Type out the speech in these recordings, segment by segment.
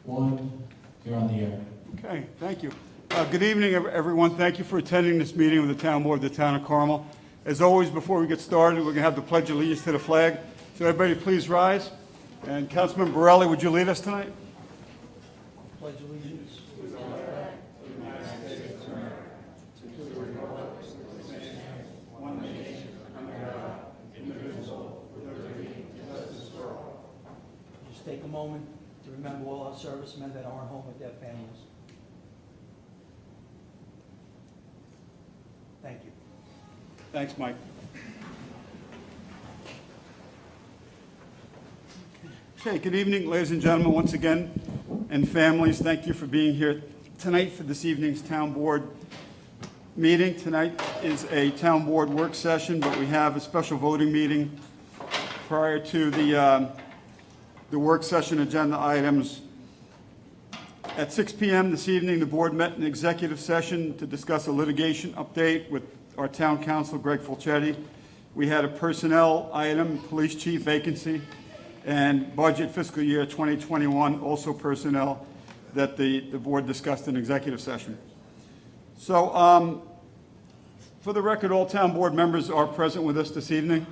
One, you're on the air. Okay, thank you. Good evening, everyone. Thank you for attending this meeting with the Town Board of the Town of Carmel. As always, before we get started, we're going to have the Pledge of Allegiance to the flag. So everybody please rise. And Councilman Borelli, would you lead us tonight? Pledge allegiance to the flag of the United States of America, to the republic for which it stands, one nation, under God, indivisible, with liberty and justice for all. Just take a moment to remember all our servicemen that aren't home with their families. Thank you. Thanks, Mike. Okay, good evening, ladies and gentlemen, once again, and families. Thank you for being here tonight for this evening's Town Board meeting. Tonight is a Town Board work session, but we have a special voting meeting prior to the work session agenda items. At 6 p.m. this evening, the board met in executive session to discuss a litigation update with our town council, Greg Fulchetti. We had a personnel item, police chief vacancy, and budget fiscal year 2021, also personnel, that the board discussed in executive session. So for the record, all town board members are present with us this evening,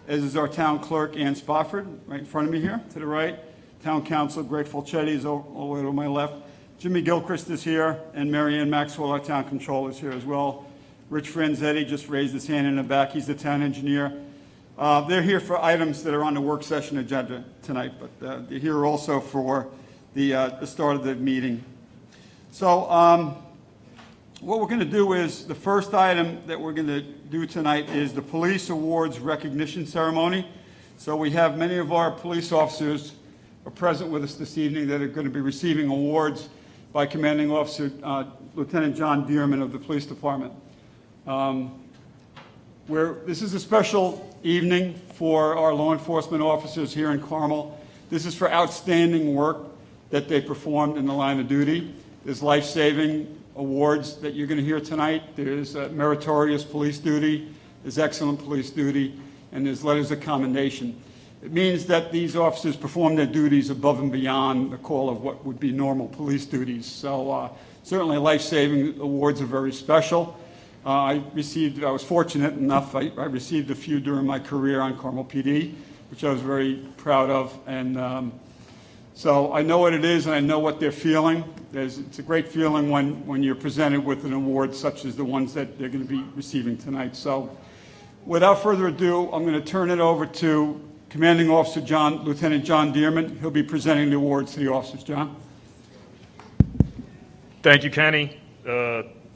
as is our town clerk, Ann Spofford, right in front of me here, to the right. Town council, Greg Fulchetti, is all the way to my left. Jimmy Gilchrist is here, and Mary Ann Maxwell, our town controller, is here as well. Rich Franzetti just raised his hand in the back. He's the town engineer. They're here for items that are on the work session agenda tonight, but they're here also for the start of the meeting. So what we're going to do is, the first item that we're going to do tonight is the Police Awards Recognition Ceremony. So we have many of our police officers are present with us this evening that are going to be receiving awards by Commanding Officer Lieutenant John Dearman of the Police Department. This is a special evening for our law enforcement officers here in Carmel. This is for outstanding work that they performed in the line of duty. There's life-saving awards that you're going to hear tonight. There's meritorious police duty, there's excellent police duty, and there's letters of commendation. It means that these officers perform their duties above and beyond the call of what would be normal police duties. So certainly life-saving awards are very special. I was fortunate enough, I received a few during my career on Carmel PD, which I was very proud of. And so I know what it is and I know what they're feeling. It's a great feeling when you're presented with an award such as the ones that they're going to be receiving tonight. So without further ado, I'm going to turn it over to Commanding Officer Lieutenant John Dearman. He'll be presenting the awards to the officers. John? Thank you, Kenny.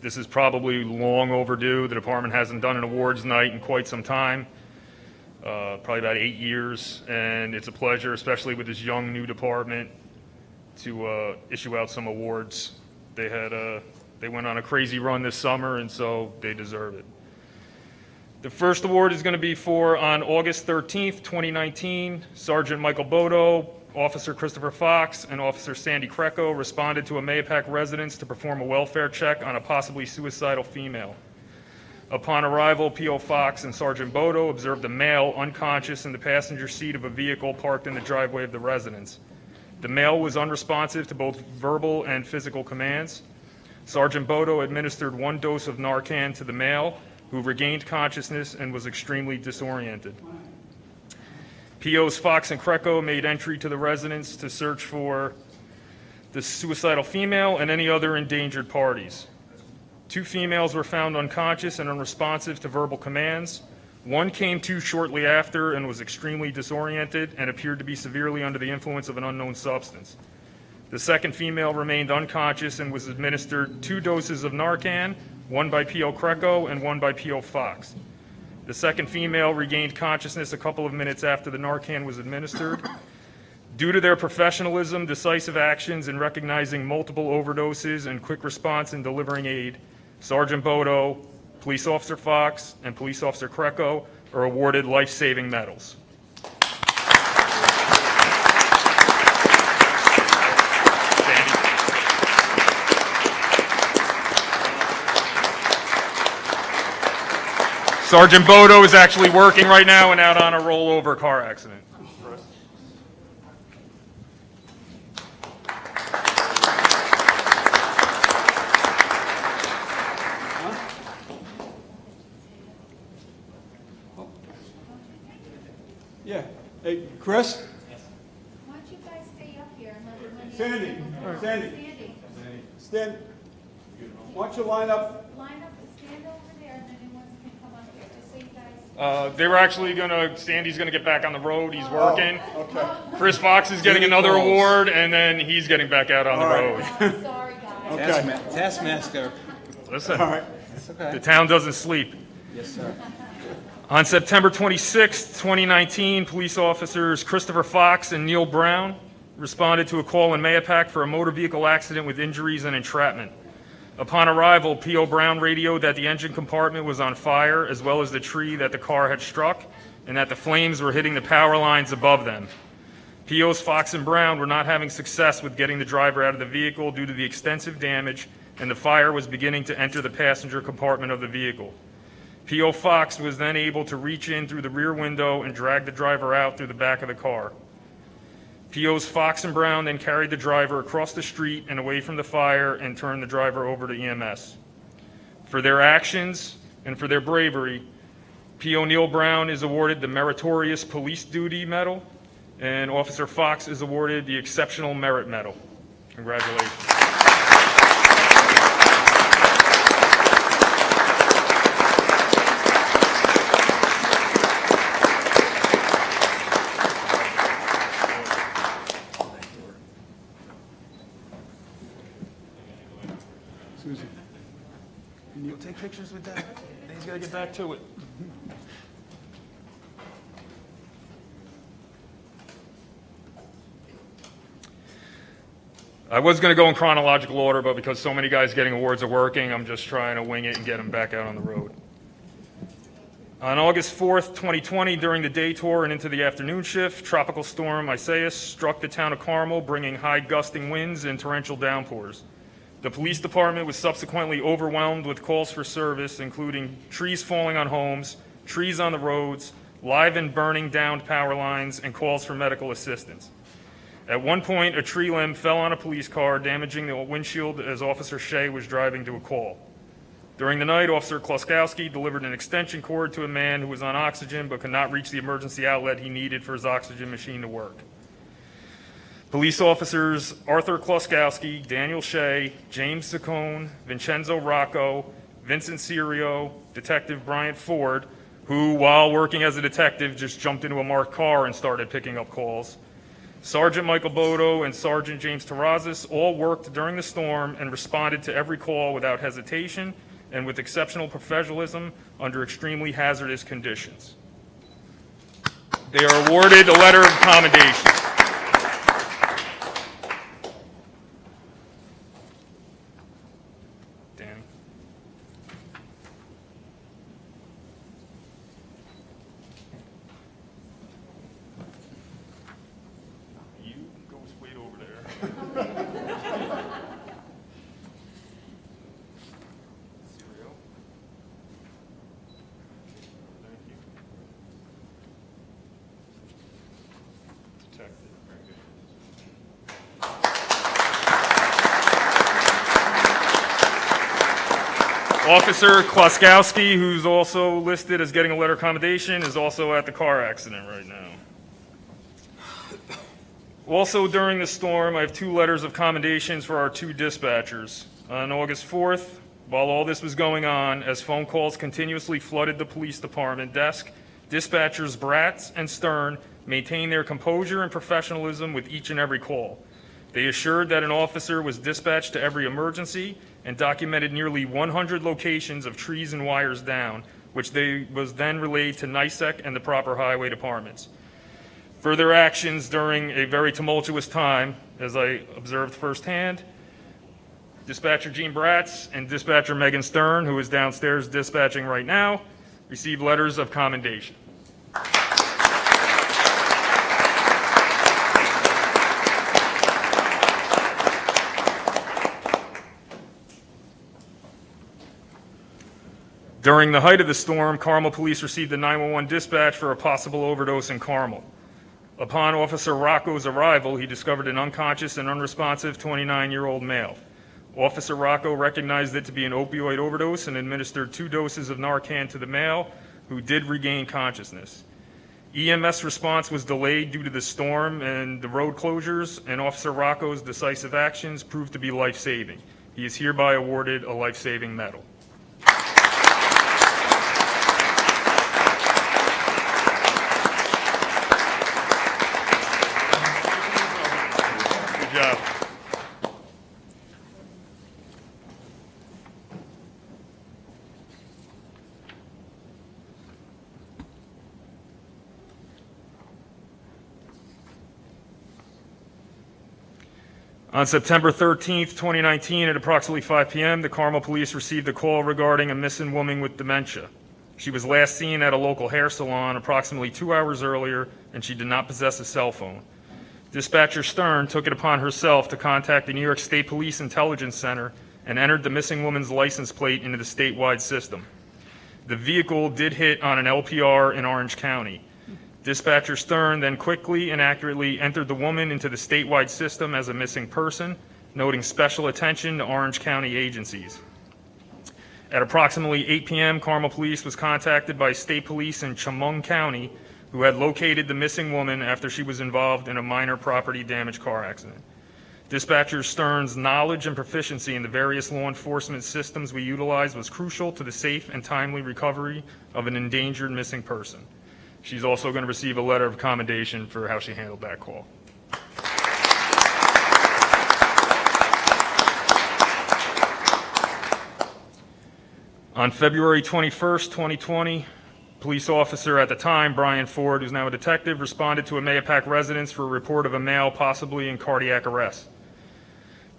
This is probably long overdue. The department hasn't done an awards night in quite some time, probably about 8 years, and it's a pleasure, especially with this young new department, to issue out some awards. They went on a crazy run this summer, and so they deserve it. The first award is going to be for, on August 13th, 2019, Sergeant Michael Bodo, Officer Christopher Fox, and Officer Sandy Kreco responded to a Mayapack residence to perform a welfare check on a possibly suicidal female. Upon arrival, P.O. Fox and Sergeant Bodo observed a male unconscious in the passenger seat of a vehicle parked in the driveway of the residence. The male was unresponsive to both verbal and physical commands. Sergeant Bodo administered 1 dose of Narcan to the male, who regained consciousness and was extremely disoriented. POs Fox and Kreco made entry to the residence to search for the suicidal female and any other endangered parties. 2 females were found unconscious and unresponsive to verbal commands. 1 came to shortly after and was extremely disoriented and appeared to be severely under the influence of an unknown substance. The second female remained unconscious and was administered 2 doses of Narcan, 1 by P.O. Kreco and 1 by P.O. Fox. The second female regained consciousness a couple of minutes after the Narcan was administered. Due to their professionalism, decisive actions in recognizing multiple overdoses, and quick response in delivering aid, Sergeant Bodo, Police Officer Fox, and Police Officer Kreco are awarded life-saving medals. Sergeant Bodo is actually working right now and out on a rollover car accident. Yeah. Hey, Chris? Why don't you guys stay up here and let everyone... Sandy. Stand. Why don't you line up? Line up, stand over there, and then anyone can come up here, just so you guys... They were actually Sandy's gonna get back on the road, he's working. Okay. Chris Fox is getting another award, and then he's getting back out on the road. Oh, sorry, guys. Okay. Taskmaster. Listen, All right. That's okay. the town doesn't sleep. Yes, sir. On September 26, 2019, police officers Christopher Fox and Neil Brown responded to a call in Mayapack for a motor vehicle accident with injuries and entrapment. Upon arrival, P.O. Brown radioed that the engine compartment was on fire, as well as the tree that the car had struck, and that the flames were hitting the power lines above them. P.O.'s Fox and Brown were not having success with getting the driver out of the vehicle due to the extensive damage, and the fire was beginning to enter the passenger compartment of the vehicle. P.O. Fox was then able to reach in through the rear window and drag the driver out through the back of the car. P.O.'s Fox and Brown then carried the driver across the street and away from the fire and turned the driver over to EMS. For their actions and for their bravery, P.O. Neil Brown is awarded the Meritorious Police Duty Medal, and Officer Fox is awarded the Exceptional Merit Medal. Congratulations. Susan. You'll take pictures with that? He's got to get back to it. I was going to go in chronological order, but because so many guys getting awards are working, I'm just trying to wing it and get them back out on the road. On August 4th, 2020, during the day tour and into the afternoon shift, Tropical Storm Isaias struck the town of Carmel, bringing high gusting winds and torrential downpours. The police department was subsequently overwhelmed with calls for service, including trees falling on homes, trees on the roads, live and burning downed power lines, and calls for medical assistance. At one point, a tree limb fell on a police car, damaging the windshield as Officer Shea was driving to a call. During the night, Officer Kloskowski delivered an extension cord to a man who was on oxygen but could not reach the emergency outlet he needed for his oxygen machine to work. Police officers Arthur Kloskowski, Daniel Shea, James Saccone, Vincenzo Rocco, Vincent Serio, Detective Bryant Ford, who, while working as a detective, just jumped into a marked car and started picking up calls, Sergeant Michael Bodo and Sergeant James Terrazas all worked during the storm and responded to every call without hesitation and with exceptional professionalism under extremely hazardous conditions. They are awarded a letter of commendation. Danny. You go wait over there. Cereal. Thank you. Detective. Officer Kloskowski, who's also listed as getting a letter of commendation, is also at the car accident right now. Also during the storm, I have 2 letters of commendations for our 2 dispatchers. On August 4th, while all this was going on, as phone calls continuously flooded the police department desk, dispatchers Bratz and Stern maintained their composure and professionalism with each and every call. They assured that an officer was dispatched to every emergency and documented nearly 100 locations of trees and wires down, which was then relayed to NISEC and the proper highway departments. Further actions during a very tumultuous time, as I observed firsthand, Dispatcher Gene Bratz and Dispatcher Megan Stern, who is downstairs dispatching right now, received letters of commendation. During the height of the storm, Carmel police received a 911 dispatch for a possible overdose in Carmel. Upon Officer Rocco's arrival, he discovered an unconscious and unresponsive 29-year-old male. Officer Rocco recognized it to be an opioid overdose and administered 2 doses of Narcan to the male, who did regain consciousness. EMS response was delayed due to the storm and the road closures, and Officer Rocco's decisive actions proved to be life-saving. He is hereby awarded a life-saving medal. Good job. On September 13th, 2019, at approximately 5 p.m., the Carmel Police received a call regarding a missing woman with dementia. She was last seen at a local hair salon approximately 2 hours earlier, and she did not possess a cell phone. Dispatcher Stern took it upon herself to contact the New York State Police Intelligence Center and entered the missing woman's license plate into the statewide system. The vehicle did hit on an LPR in Orange County. Dispatcher Stern then quickly and accurately entered the woman into the statewide system as a missing person, noting special attention to Orange County agencies. At approximately 8 p.m., Carmel Police was contacted by state police in Chemung County, who had located the missing woman after she was involved in a minor property damage car accident. Dispatcher Stern's knowledge and proficiency in the various law enforcement systems we utilize was crucial to the safe and timely recovery of an endangered missing person. She's also going to receive a letter of commendation for how she handled that call. On February 21st, 2020, police officer at the time, Brian Ford, who's now a detective, responded to a Mahopac residence for a report of a male possibly in cardiac arrest.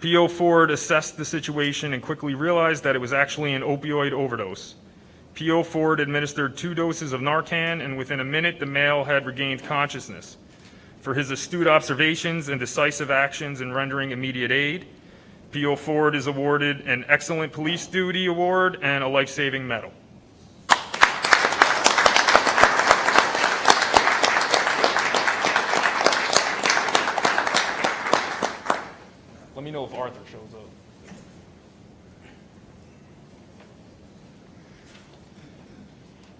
P.O. Ford assessed the situation and quickly realized that it was actually an opioid overdose. P.O. Ford administered 2 doses of Narcan, and within a minute, the male had regained consciousness. For his astute observations and decisive actions in rendering immediate aid, P.O. Ford is awarded an Excellent Police Duty Award and a life-saving medal. Let me know if Arthur shows up.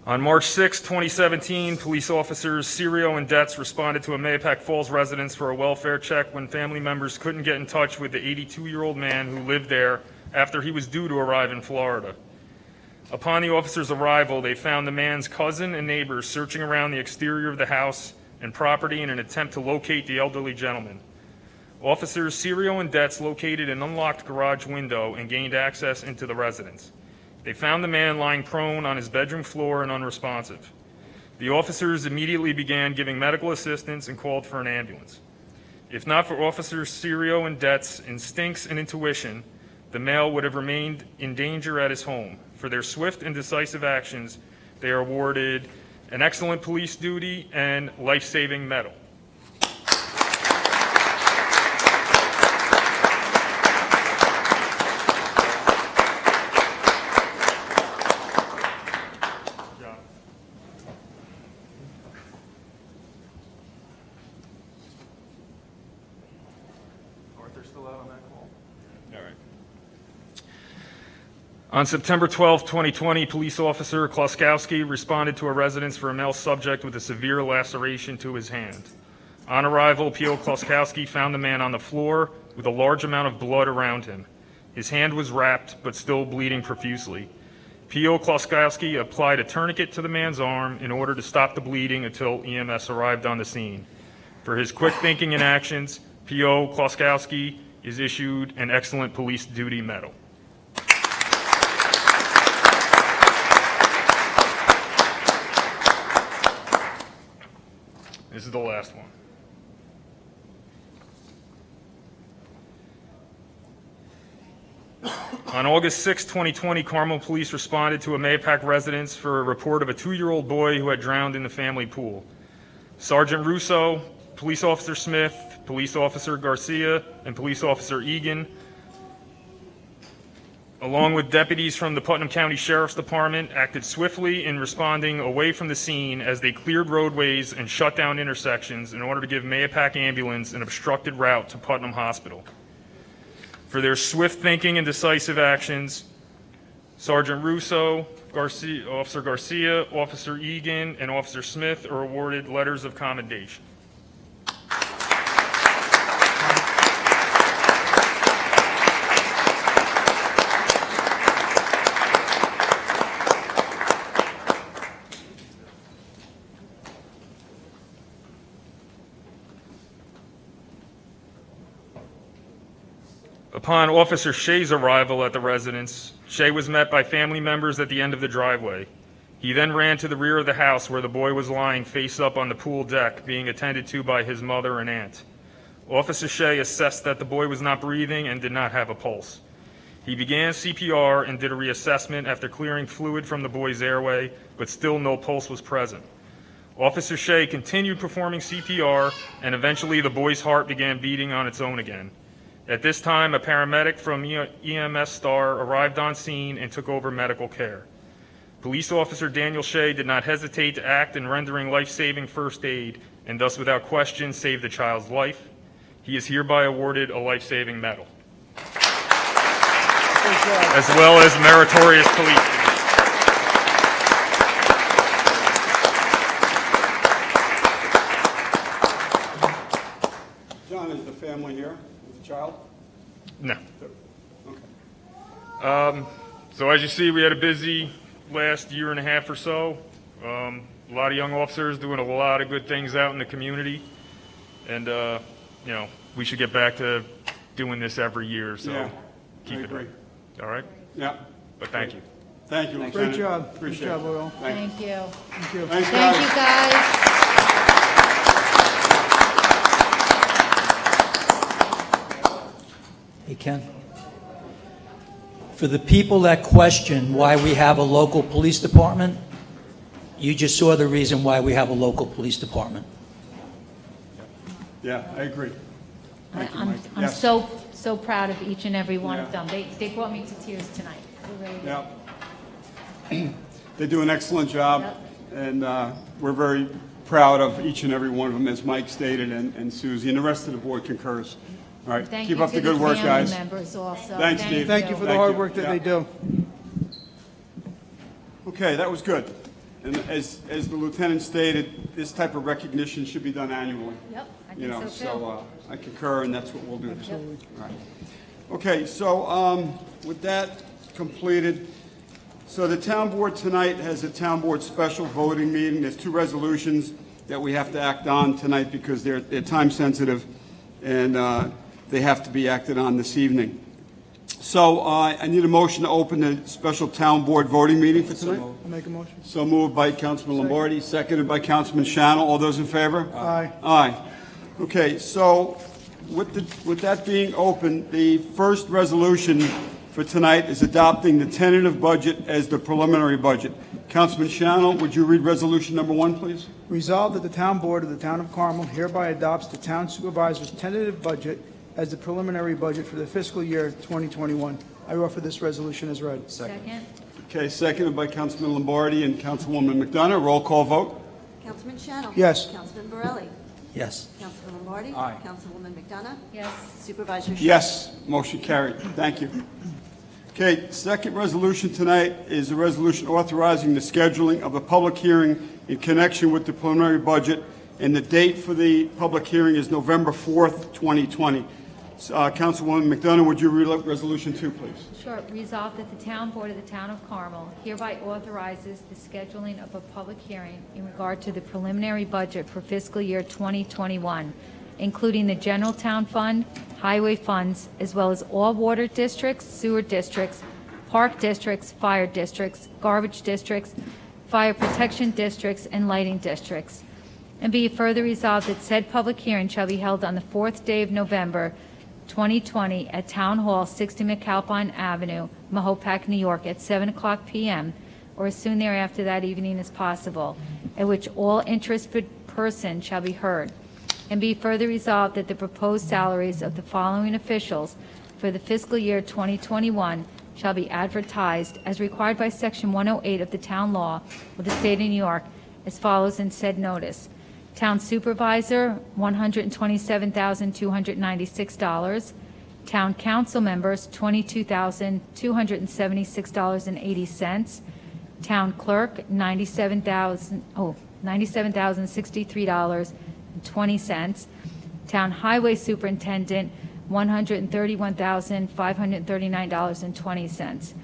On March 6, 2017, police officers Serio and Detz responded to a Mahopac Falls residence for a welfare check when family members couldn't get in touch with the 82-year-old man who lived there after he was due to arrive in Florida. Upon the officers' arrival, they found the man's cousin and neighbors searching around the exterior of the house and property in an attempt to locate the elderly gentleman. Officers Serio and Detz located an unlocked garage window and gained access into the residence. They found the man lying prone on his bedroom floor and unresponsive. The officers immediately began giving medical assistance and called for an ambulance. If not for Officers Serio and Detz's instincts and intuition, the male would have remained in danger at his home. For their swift and decisive actions, they are awarded an Excellent Police Duty and life-saving medal. On September 12, 2020, police officer Kloskowski responded to a residence for a male subject with a severe laceration to his hand. On arrival, P.O. Kloskowski found the man on the floor with a large amount of blood around him. His hand was wrapped, but still bleeding profusely. P.O. Kloskowski applied a tourniquet to the man's arm in order to stop the bleeding until EMS arrived on the scene. For his quick thinking and actions, P.O. Kloskowski is issued an Excellent Police Duty Medal. This is the last one. On August 6, 2020, Carmel Police responded to a Mahopac residence for a report of a 2-year-old boy who had drowned in the family pool. Sergeant Russo, Police Officer Smith, Police Officer Garcia, and Police Officer Egan, along with deputies from the Putnam County Sheriff's Department, acted swiftly in responding away from the scene as they cleared roadways and shut down intersections in order to give Mahopac Ambulance an obstructed route to Putnam Hospital. For their swift thinking and decisive actions, Sergeant Russo, Officer Garcia, Officer Egan, and Officer Smith are awarded letters of commendation. Upon Officer Shea's arrival at the residence, Shea was met by family members at the end of the driveway. He then ran to the rear of the house where the boy was lying face up on the pool deck, being attended to by his mother and aunt. Officer Shea assessed that the boy was not breathing and did not have a pulse. He began CPR and did a reassessment after clearing fluid from the boy's airway, but still no pulse was present. Officer Shea continued performing CPR, and eventually the boy's heart began beating on its own again. At this time, a paramedic from EMS Star arrived on scene and took over medical care. Police Officer Daniel Shea did not hesitate to act in rendering life-saving first aid, and thus without question saved the child's life. He is hereby awarded a life-saving medal, as well as meritorious police. John, is the family here with the child? No. Okay. So as you see, we had a busy last year and a half or so. A lot of young officers doing a lot of good things out in the community. And, you know, we should get back to doing this every year, so Yeah, keep I it agree. All right? Yeah. But thank you. Thank you, Lieutenant. Great job. Appreciate Good job, it. Will. Thank you. Thank you. Thank you. Thanks, Thank guys. you, guys. Hey, Ken. For the people that question why we have a local police department, you just saw the reason why we have a local police department. Yeah, I agree. Thank you, I'm Mike. I'm Yes. so proud of each and every one of Yeah. them. They brought me to tears tonight. They really did. Yeah. They do an excellent job, and we're very proud of each and every one of them, as Mike stated, and Susie, and the rest of the board concurs. All right, Thank keep you up to the good work, family guys. members also. Thanks, Steve. Thank you for the Thank hard you. work that Yeah. they do. Okay, that was good. And as the lieutenant stated, this type of recognition should be done annually. Yep, I You know, think so too. so I concur, and that's what we'll do. All right. Okay, so with that completed, so the town board tonight has a town board special voting meeting. There's two resolutions that we have to act on tonight because they're time sensitive, and they have to be acted on this evening. So I need a motion to open the special town board voting meeting for tonight. I'll make a motion. So moved by Councilman Lombardi, seconded by Councilman Shannell. All those in favor? Aye. Aye. Okay, so with that being open, the first resolution for tonight is adopting the tentative budget as the preliminary budget. Councilman Shannell, would you read resolution number 1, please? Resolved that the town board of the town of Carmel hereby adopts the town supervisor's tentative budget as the preliminary budget for the fiscal year 2021. I offer this resolution as read. Second? Okay, seconded by Councilman Lombardi and Councilwoman McDonough. Roll call vote. Councilman Shannell. Yes. Councilman Borelli. Yes. Councilman Lombardi. Aye. Councilwoman McDonough. Yes. Supervisor Shea. Yes, motion carried. Thank you. Okay, second resolution tonight is a resolution authorizing the scheduling of a public hearing in connection with the preliminary budget, and the date for the public hearing is November 4th, 2020. Councilwoman McDonough, would you read resolution 2, please? Sure. Resolved that the town board of the town of Carmel hereby authorizes the scheduling of a public hearing in regard to the preliminary budget for fiscal year 2021, including the general town fund, highway funds, as well as all water districts, sewer districts, park districts, fire districts, garbage districts, fire protection districts, and lighting districts. And be it further resolved that said public hearing shall be held on the 4th day of November, 2020 at Town Hall, 60 McAlpine Avenue, Mahopac, New York, at 7:00 p.m. or as soon thereafter that evening as possible, at which all interested person shall be heard. And be further resolved that the proposed salaries of the following officials for the fiscal year 2021 shall be advertised as required by Section 108 of the Town Law of the State of New York as follows in said notice. Town Supervisor, $127,296. Town Council Members, $22,276.80. Town clerk, $97,063.20. Town highway superintendent, $131,539.20.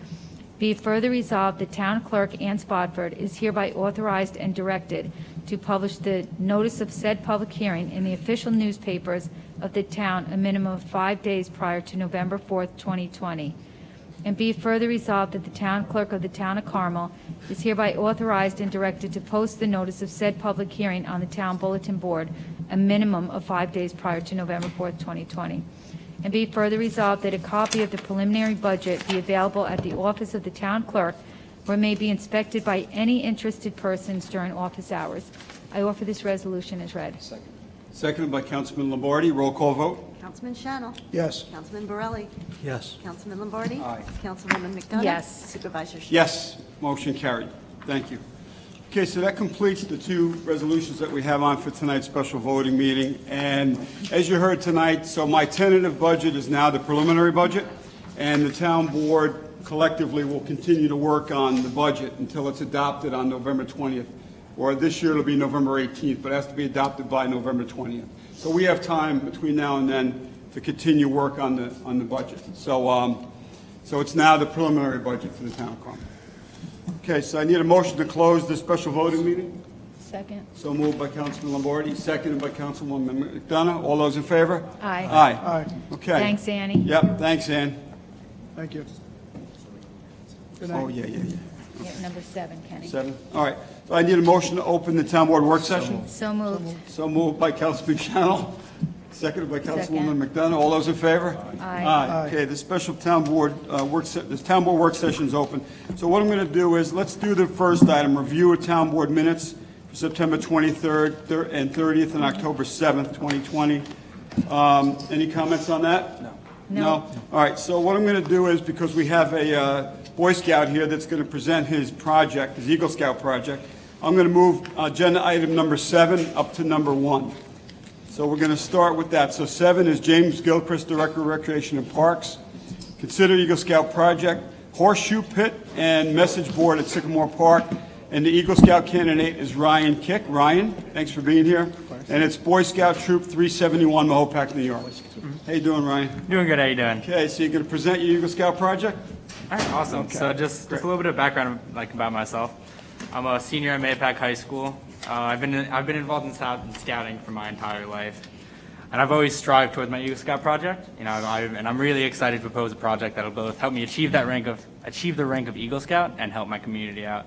Be it further resolved, the town clerk, Ann Spotford, is hereby authorized and directed to publish the notice of said public hearing in the official newspapers of the town a minimum of 5 days prior to November 4th, 2020. And be it further resolved that the town clerk of the town of Carmel is hereby authorized and directed to post the notice of said public hearing on the town bulletin board a minimum of 5 days prior to November 4th, 2020. And be further resolved that a copy of the preliminary budget be available at the office of the town clerk, where it may be inspected by any interested persons during office hours. I offer this resolution as read. Seconded by Councilman Lombardi. Roll call vote. Councilman Shannell. Yes. Councilman Borelli. Yes. Councilman Lombardi. Aye. Councilwoman McDonough. Yes. Supervisor Shell. Yes, motion carried. Thank you. Okay, so that completes the two resolutions that we have on for tonight's special voting meeting. And as you heard tonight, so my tentative budget is now the preliminary budget, and the town board collectively will continue to work on the budget until it's adopted on November 20th. Or this year it'll be November 18th, but it has to be adopted by November 20th. So we have time between now and then to continue work on the budget. So it's now the preliminary budget for the town of Carmel. Okay, so I need a motion to close this special voting meeting. Second. So moved by Councilman Lombardi, seconded by Councilwoman McDonough. All those in favor? Aye. Aye. Aye. Okay. Thanks, Annie. Yep, thanks, Ann. Thank you. Good Oh, night. yeah. Yeah, number 7, Kenny. 7. All right. So I need a motion to open the town board work session. So moved. So moved by Councilman Channel, seconded by Councilwoman McDonough. All those in favor? Aye. Okay, the special town board this town board work session is open. So what I'm going to do is, let's do the first item, review of town board minutes for September 23rd and 30th and October 7th, 2020. Any comments on that? No. All right, so what I'm going to do is, because we have a Boy Scout here that's going to present his project, his Eagle Scout project, I'm going to move agenda item number 7 up to number 1. So we're going to start with that. So 7 is James Gilchrist, Director of Recreation and Parks. Consider Eagle Scout project, horseshoe pit and message board at Sycamore Park. And the Eagle Scout candidate is Ryan Kick. Ryan, thanks for being here. And it's Boy Scout Troop 371, Mahopac, New York. How you doing, Ryan? Doing good. How you doing? Okay, so you're going to present your Eagle Scout project? All right, awesome. Okay. So just a little bit of background about myself. I'm a senior at Mahopac High School. I've been involved in scouting for my entire life, and I've always strived towards my Eagle Scout project. And I'm really excited to propose a project that'll both help me achieve the rank of Eagle Scout and help my community out.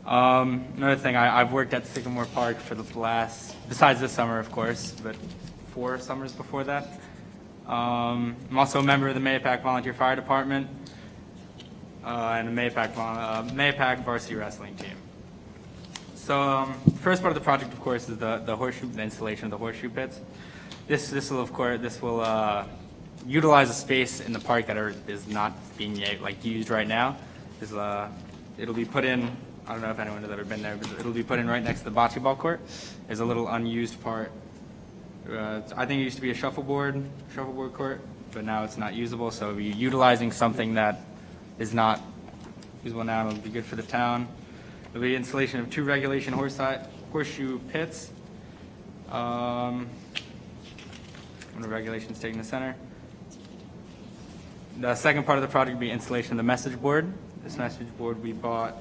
Another thing, I've worked at Sycamore Park for the besides this summer, of course, but 4 summers before that. I'm also a member of the Mahopac Volunteer Fire Department and a Mahopac varsity wrestling team. So first part of the project, of course, is the installation of the horseshoe pits. This will utilize a space in the park that is not being used right now. It'll be put in. I don't know if anyone has ever been there, but it'll be put in right next to the bocce ball court. There's a little unused part. I think it used to be a shuffleboard court, but now it's not usable. So we'll be utilizing something that is not usable now. It'll be good for the town. There'll be installation of 2 regulation horseshoe pits. One of regulations taking the center. The second part of the project will be installation of the message board. This message board we bought.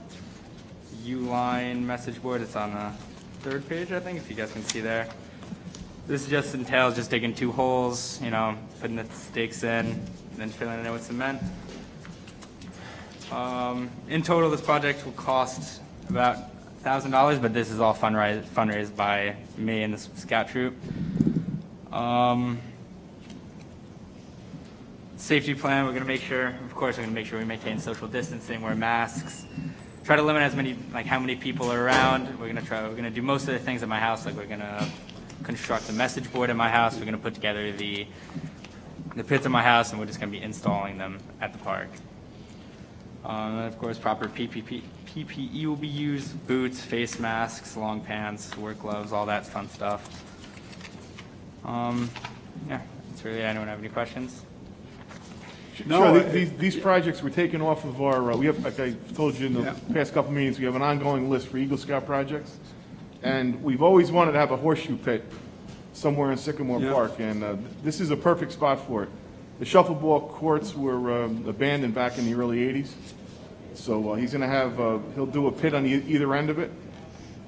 U-line message board. It's on the 3rd page, I think, if you guys can see there. This just entails just digging 2 holes, putting the stakes in, and then filling it in with cement. In total, this project will cost about $1,000, but this is all fundraised by me and the Scout Troop. Safety plan, we're going to make sure we maintain social distancing, wear masks. Try to limit how many people are around. We're gonna do most of the things at my house. Like we're gonna construct a message board at my house. We're gonna put together the pits at my house, and we're just gonna be installing them at the park. And of course, proper PPE will be used: boots, face masks, long pants, work gloves, all that fun stuff. Yeah, that's really it. Anyone have any questions? No, These projects were taken off of our, we have, like I told you in the past couple meetings, we have an ongoing list for Eagle Scout projects. And we've always wanted to have a horseshoe pit somewhere in Sycamore Yeah. Park, and this is a perfect spot for it. The shuffleball courts were abandoned back in the early 80s. So he's going to have, he'll do a pit on either end of it.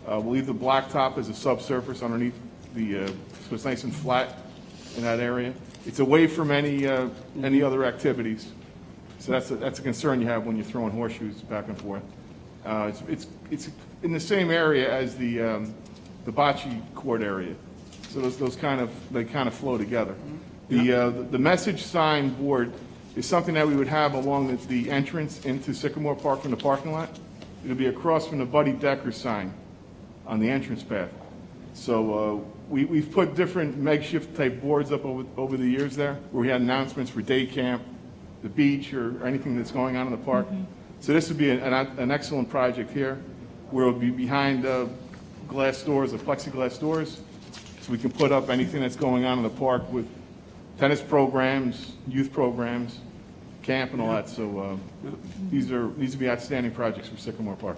We'll leave the blacktop as a subsurface underneath so it's nice and flat in that area. It's away from any other activities. So that's a concern you have when you're throwing horseshoes back and forth. It's in the same area as the bocce court area. So they kind of flow together. The message sign board is something that we would have along the entrance into Sycamore Park from the parking lot. It'll be across from the Buddy Decker sign on the entrance path. So we've put different makeshift type boards up over the years there, where we had announcements for day camp, the beach, or anything that's going on in the park. So this would be an excellent project here, where it'll be behind glass doors, or plexiglass doors, so we can put up anything that's going on in the park with tennis programs, youth programs, camp, and all that. So these would be outstanding projects for Sycamore Park.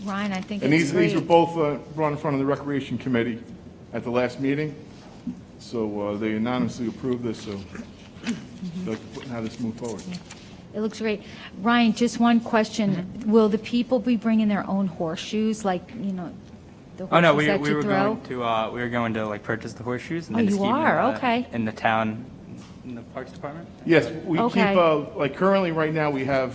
Ryan, I think And it's these were great. both brought in front of the Recreation Committee at the last meeting. So they unanimously approved this, so they'll have this move forward. It looks great. Ryan, just one question. Will the people be bringing their own horseshoes, like, the Oh no, horseshoes that we you were throw? going to like purchase the horseshoes and Oh, then you just keep them, are? Okay. in the town, in the Parks Department. Yes, we Okay. keep, like currently right now, we have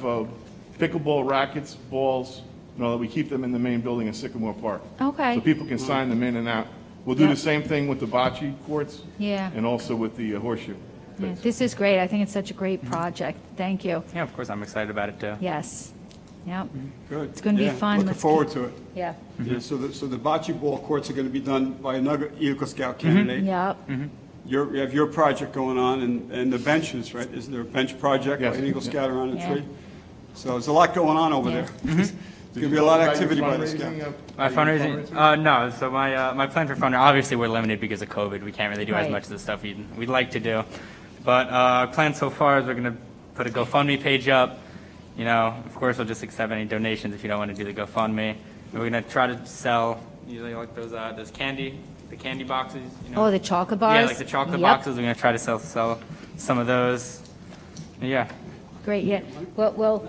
pickleball rackets, balls, that we keep them in the main building in Sycamore Park. Okay. So people can sign them in and out. We'll do the Yep. same thing with the bocce courts. Yeah. And also with the horseshoe. Yeah, this is great. I think it's such a great project. Thank you. Yeah, of course, I'm excited about it too. Yes. Yep. Good. It's gonna be Yeah, fun. Looking Let's forward keep- to it. Yeah. Yeah, so the bocce ball courts are going to be done by another Eagle Scout candidate. Yep. You have your project going on, and the benches, right? Isn't there a bench project by Yes. an Eagle Scout around a Yeah. tree? So there's a lot going on over Yeah. there. There's going to be a lot of activity by the Scouts. My fundraising? No. So my plan for fundraising, obviously we're limited because of COVID. We can't really do as Right. much of the stuff we'd like to do. But our plan so far is we're going to put a GoFundMe page up. Of course, we'll just accept any donations if you don't want to do the GoFundMe. We're going to try to sell, usually like those candy, the candy boxes. Oh, the chocolate bars? Yeah, like the chocolate Yep. boxes. We're going to try to sell some of those. Yeah. Great, yeah. Well,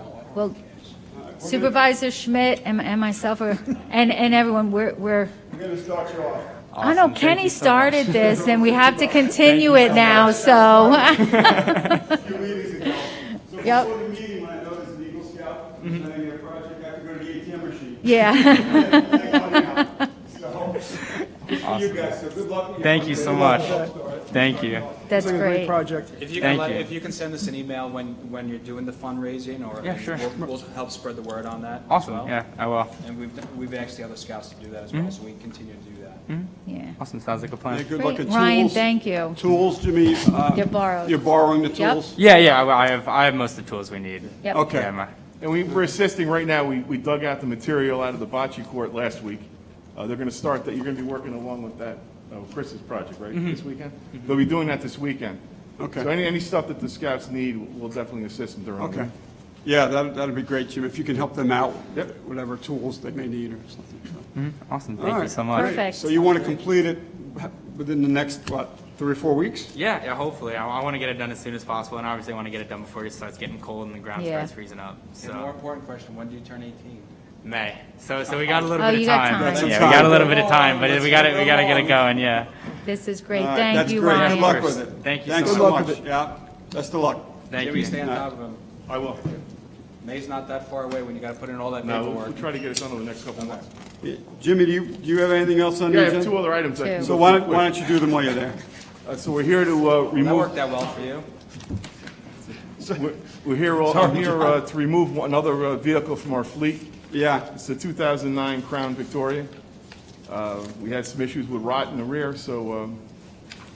Supervisor Schmidt and myself and everyone, we're We're going to start you off. I know Awesome. Thank Kenny you so started much. this, and we have to continue it now, so. A few meetings ago. So Yep. before the meeting, when I noticed an Eagle Scout presenting their project, I have to go to the ATM machine. Yeah. So, good for you guys, so good luck. with your Thank you so fundraising. much. Thank you. That's great. project. If you Thank can, you. if you can send us an email when you're doing the fundraising, or Yeah, sure. we'll help spread the word on that. as Awesome. well. Yeah, I will. And we've asked the other scouts to do that as well, so we continue to do that. Yeah. Awesome. Sounds like a Yeah, plan. good luck Great. at Ryan, tools. thank you. Tools, Jimmy. You're borrowed. You're borrowing the Yep. tools? Yeah. I have most of the tools we need. Yep. Okay. Yeah, And we're assisting right now. We dug out the material out of the bocce court last week. They're going to start that. You're going to be working along with that, Chris's project, right? This weekend? They'll be doing that this weekend. Okay. So any stuff that the scouts need, we'll definitely assist them during the Okay. week. Yeah, that'd be great, Jim, if you can help them out, Yep. whatever tools they may need or something. So. Awesome. All Thank you right, so much. great. Perfect. So you want to complete it within the next, 3 or 4 weeks? Yeah. Hopefully, I want to get it done as soon as possible, and obviously, I want to get it done before it starts getting cold and the ground Yeah. starts freezing up. And more So important question, when do you turn 18? May. So we got a little Oh, bit you of got time. time. Got some Yeah, time. we got a little bit of time, but we got to get it going. Yeah. This is great. All right, Thank that's you, great. Ryan. Good luck with it. Thank you Thanks so so much. much. Yeah, best of luck. Thank Jimmy, you. stay on top of him. I will. May's not that far away when you got to put in all that No, paperwork. we'll try to get it done over the next couple of months. Jimmy, do you have anything else on the Yeah, I have agenda? 2 other items. I can Two. So go why through don't you do them while you're there? quick. So we're here to That remove. worked out well for you. We're here. I'm here to remove another vehicle from our fleet. Yeah, It's a 2009 Crown Victoria. We had some issues with rot in the rear, so I'm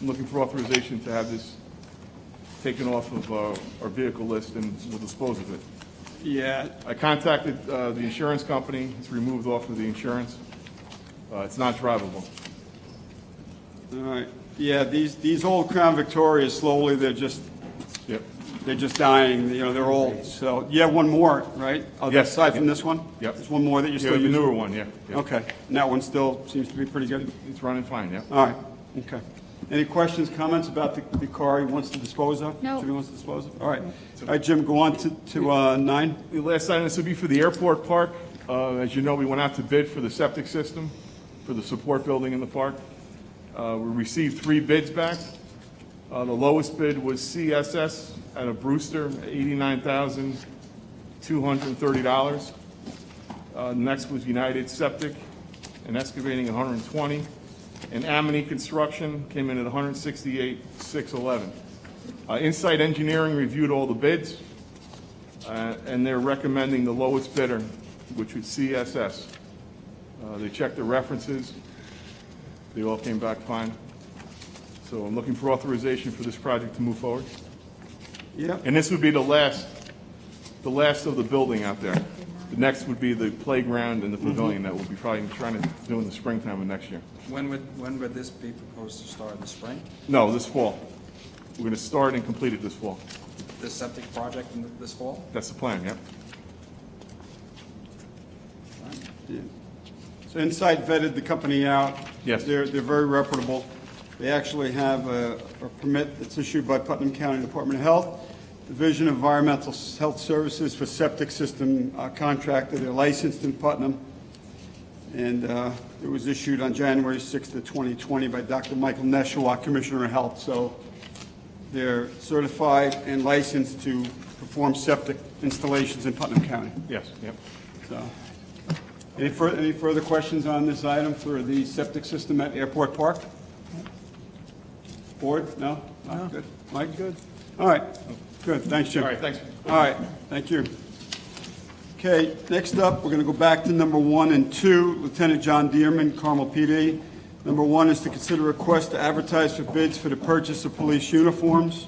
looking for authorization to have this taken off of our vehicle list, and we'll dispose of it. yeah, I contacted the insurance company. It's removed off of the insurance. It's not drivable. all right. Yeah, these old Crown Victorias, slowly, they're just Yep. they're just dying, you know, they're old. So you have one more, right? Yes. Aside from this one? Yep. There's one more that you're Yeah, still the using? newer one, yeah. Yeah. Okay. And that one still seems to be pretty good? It's running fine, yeah. All right, okay. Any questions, comments about the car he wants to dispose of? No. Jimmy wants to dispose of? All right. All right, Jim, go on to 9. The last item, this would be for the airport park. As you know, we went out to bid for the septic system for the support building in the park. We received 3 bids back. The lowest bid was CSS out of Brewster, $89,230. Next was United Septic and Excavating, $120. And Amity Construction came in at $168,611. Insight Engineering reviewed all the bids, and they're recommending the lowest bidder, which was CSS. They checked the references. They all came back fine. So I'm looking for authorization for this project to move forward. Yeah. And this would be the last of the building out there. The next would be the playground and the pavilion that we'll be probably trying to do in the springtime of next year. When would this be proposed to start, in the spring? No, this fall. We're going to start and complete it this fall. The septic project this fall? That's the plan, yep. So Insight vetted the company out. Yes. They're very reputable. They actually have a permit that's issued by Putnam County Department of Health, Division of Environmental Health Services for Septic System contractor. They're licensed in Putnam. And it was issued on January 6th of 2020 by Dr. Michael Neshawat, Commissioner of Health. So they're certified and licensed to perform septic installations in Putnam County. Yes, yep. So, any further questions on this item for the septic system at Airport Park? Board? No? No. Good. Mike? Good. All right. Good. Thanks, Jim. All right, thanks. All right. Thank you. Okay, next up, we're going to go back to number 1 and 2, Lieutenant John Dearman, Carmel PD. Number 1 is to consider request to advertise for bids for the purchase of police uniforms.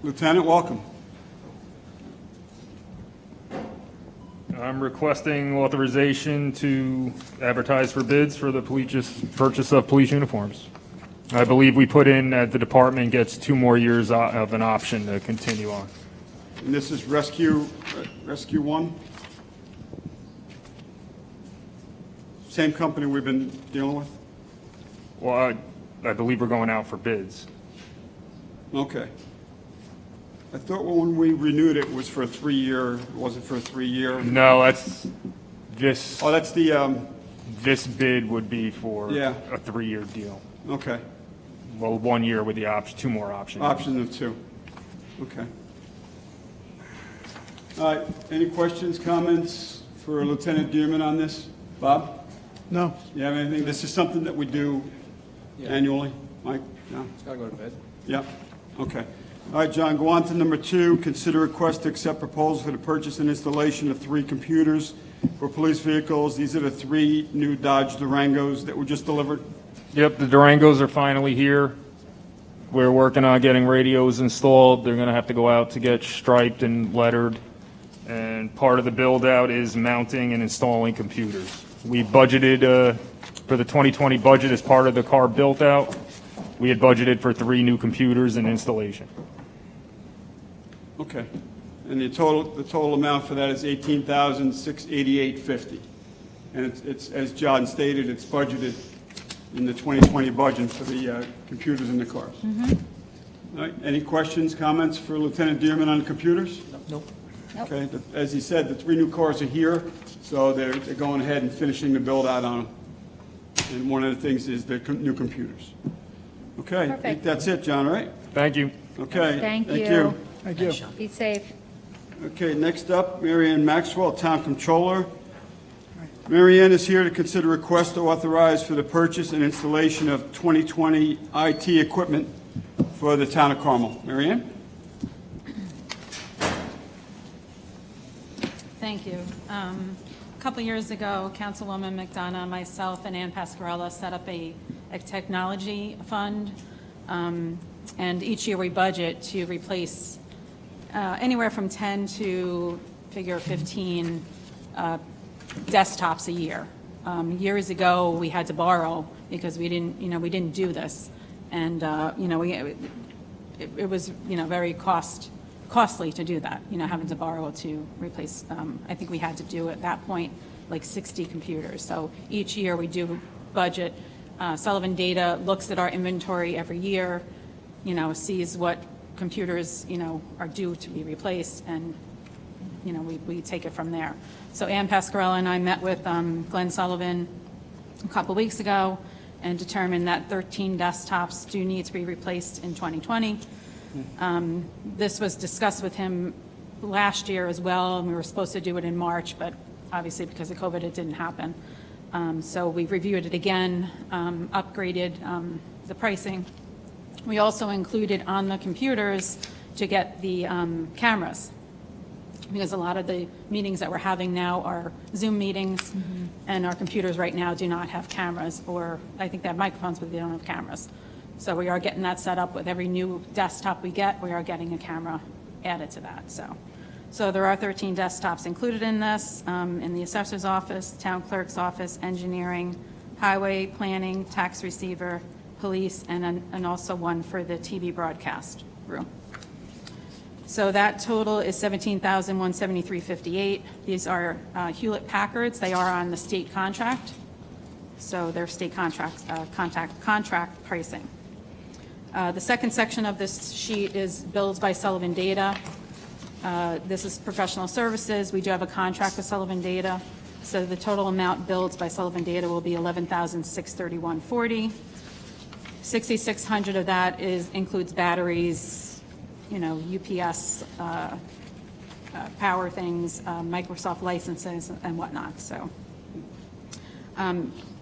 Lieutenant, welcome. I'm requesting authorization to advertise for bids for the purchase of police uniforms. I believe we put in that the department gets 2 more years of an option to continue on. And this is Rescue 1? Same company we've been dealing with? Well, I believe we're going out for bids. Okay. I thought when we renewed it was for a 3-year, it wasn't for a 3-year? No, that's this. Oh, that's the, This bid would be for Yeah. a 3-year deal. okay, Well, 1 year with the 2 more options. option of 2. Okay. All right, any questions, comments for Lieutenant Dearman on this? Bob? No. You have anything? This is something that we do annually? Mike? No? It's got to go to bid. Yeah, okay. All right, John, go on to number 2. Consider request to accept proposal for the purchase and installation of 3 computers for police vehicles. These are the 3 new Dodge Durangos that were just delivered. Yep, the Durangos are finally here. We're working on getting radios installed. They're going to have to go out to get striped and lettered. And part of the build-out is mounting and installing computers. We budgeted for the 2020 budget as part of the car built-out. We had budgeted for 3 new computers and installation. Okay. And the total amount for that is $18,688.50. And it's, as John stated, it's budgeted in the 2020 budget for the computers in the cars. All right, any questions, comments for Lieutenant Dearman on the computers? Nope. Okay, as he said, the 3 new cars are here, so they're going ahead and finishing the build-out on them. And one of the things is the new computers. Okay, I think Perfect. that's it, John, all right? Thank you. Okay. Thank Thank you. Thank you. Be safe. Okay, next up, Mary Ann Maxwell, Town Controller. Mary Ann is here to consider request to authorize for the purchase and installation of 2020 IT equipment for the Town of Carmel. Mary Ann? Thank you. A couple years ago, Councilwoman McDonough, myself, and Ann Pasquarella set up a technology fund, and each year we budget to replace anywhere from 10 to figure 15 desktops a year. Years ago, we had to borrow because we didn't do this. And, it was, very costly to do that, having to borrow to replace, I think we had to do at that point like 60 computers. So each year we do budget. Sullivan Data looks at our inventory every year, sees what computers, are due to be replaced, and, we take it from there. So Ann Pascarella and I met with Glenn Sullivan a couple weeks ago and determined that 13 desktops do need to be replaced in 2020. This was discussed with him last year as well, and we were supposed to do it in March, but obviously because of COVID, it didn't happen. So we've reviewed it again, upgraded the pricing. We also included on the computers to get the cameras, because a lot of the meetings that we're having now are Zoom meetings, and our computers right now do not have cameras, or I think they have microphones, but they don't have cameras. So we are getting that set up with every new desktop we get. We are getting a camera added to that. So there are 13 desktops included in this, in the assessor's office, town clerk's office, engineering, highway, planning, tax receiver, police, and also one for the TV broadcast room. So that total is $17,173.58. These are Hewlett Packards. They are on the state contract, so they're state contract pricing. The second section of this sheet is bills by Sullivan Data. This is professional services. We do have a contract with Sullivan Data, so the total amount billed by Sullivan Data will be $11,631.40. $6,600 of that includes batteries, UPS, power things, Microsoft licenses, and whatnot. So,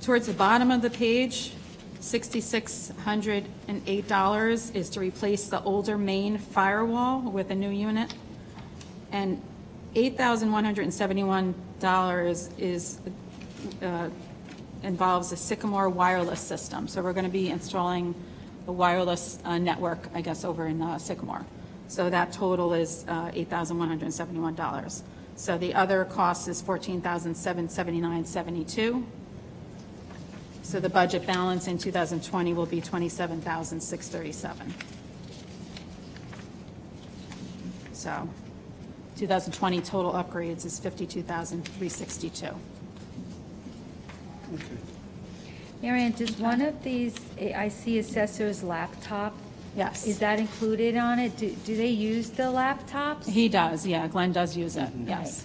towards the bottom of the page, $6,608 is to replace the older main firewall with a new unit, and $8,171 involves a Sycamore wireless system. So we're going to be installing a wireless network, I guess, over in Sycamore. So that total is $8,171. So the other cost is $14,779.72. So the budget balance in 2020 will be $27,637. So 2020 total upgrades is $52,362. Okay. Marianne, does one of these, I see assessor's laptop, Yes. is that included on it? Do they use the laptops? He does, yeah. Glenn does use it, yes.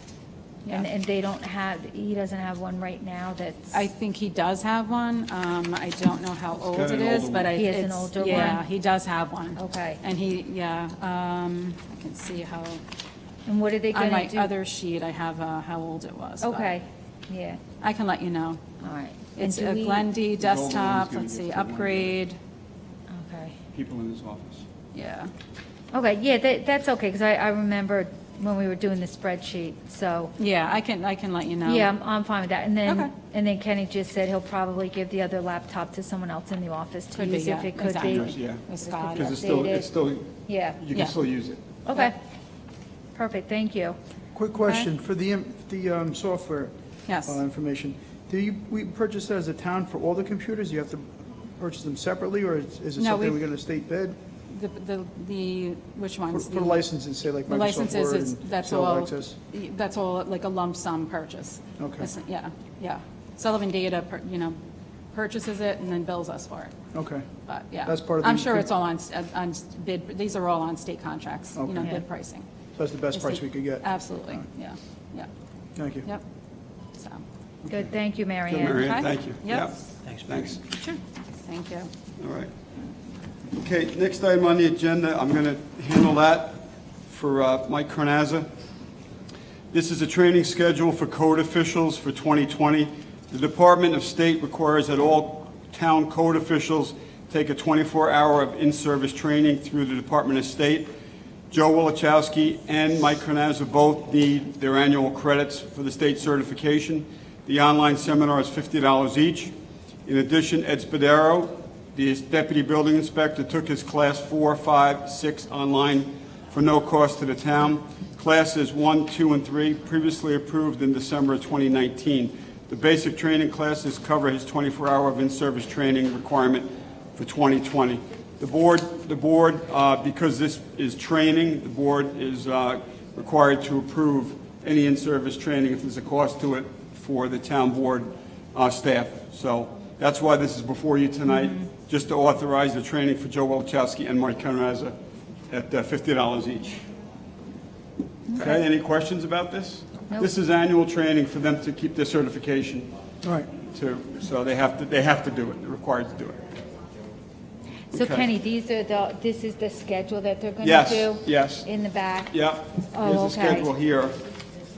Yeah. And they don't have, he doesn't have one right now that's? I think he does have one. I don't know how old got it an is, older but one. He has an it's, older yeah, one? he does have one. Okay. And he, yeah, I can see how, And what are they on going my to do? other sheet, I have how old it was. but Okay, yeah, I can let you know. all right. It's And a do we- Glenn D The older one's desktop, gonna let's get see, to one. upgrade, Okay. People in his office. yeah. Okay, yeah, that's okay, because I remember when we were doing the spreadsheet, so, Yeah, I can let you know. yeah, I'm fine with that. And Okay. then Kenny just said he'll probably give the other laptop to someone else in the office to Could be, use yeah, if it could exactly. be. Yeah, With Scott. because Updated. it's still, Yeah, you Yeah. can still use it. okay. Perfect, thank you. Quick question, for the software Yes. information, we purchase that as a town for all the computers? You have to purchase them separately, or is it No, something we- we're going to state bid? Which For ones? for licenses, say like The Microsoft licenses, Word is and that's Excel all, Access? that's all like a lump sum purchase. Okay. Yeah, yeah. Sullivan Data, purchases it and then bills us for it. Okay. But, yeah. That's part of I'm the- sure it's all on bid, these are all on state contracts, Okay. Yeah. bid pricing. So that's the best price we could get? Absolutely, yeah, yeah, Thank you. yep. So, Good, thank you, Mary Good, Ann. Mary Ann, Okay. thank you. Yep. Yeah. Thanks, Thanks. sure, thank you. All right. Okay, next item on the agenda, I'm going to handle that for Mike Carnazza. This is a training schedule for code officials for 2020. The Department of State requires that all town code officials take a 24-hour of in-service training through the Department of State. Joe Wolichowski and Mike Carnazza both need their annual credits for the state certification. The online seminar is $50 each. In addition, Ed Spadaro, the Deputy Building Inspector, took his Class 4, 5, 6 online for no cost to the town. Classes 1, 2, and 3 previously approved in December of 2019. The basic training classes cover his 24-hour of in-service training requirement for 2020. The board, because this is training, the board is required to approve any in-service training if there's a cost to it for the town board staff. So that's why this is before you tonight, just to authorize the training for Joe Walchowski and Mike Conraza at $50 each. Okay, any questions about this? Nope. This is annual training for them to keep their certification. All right. So they have to do it, they're required to do it. So Okay. Kenny, this is the schedule that they're going to Yes, do? yes. In the back? Yeah, Oh, here's the okay. schedule here.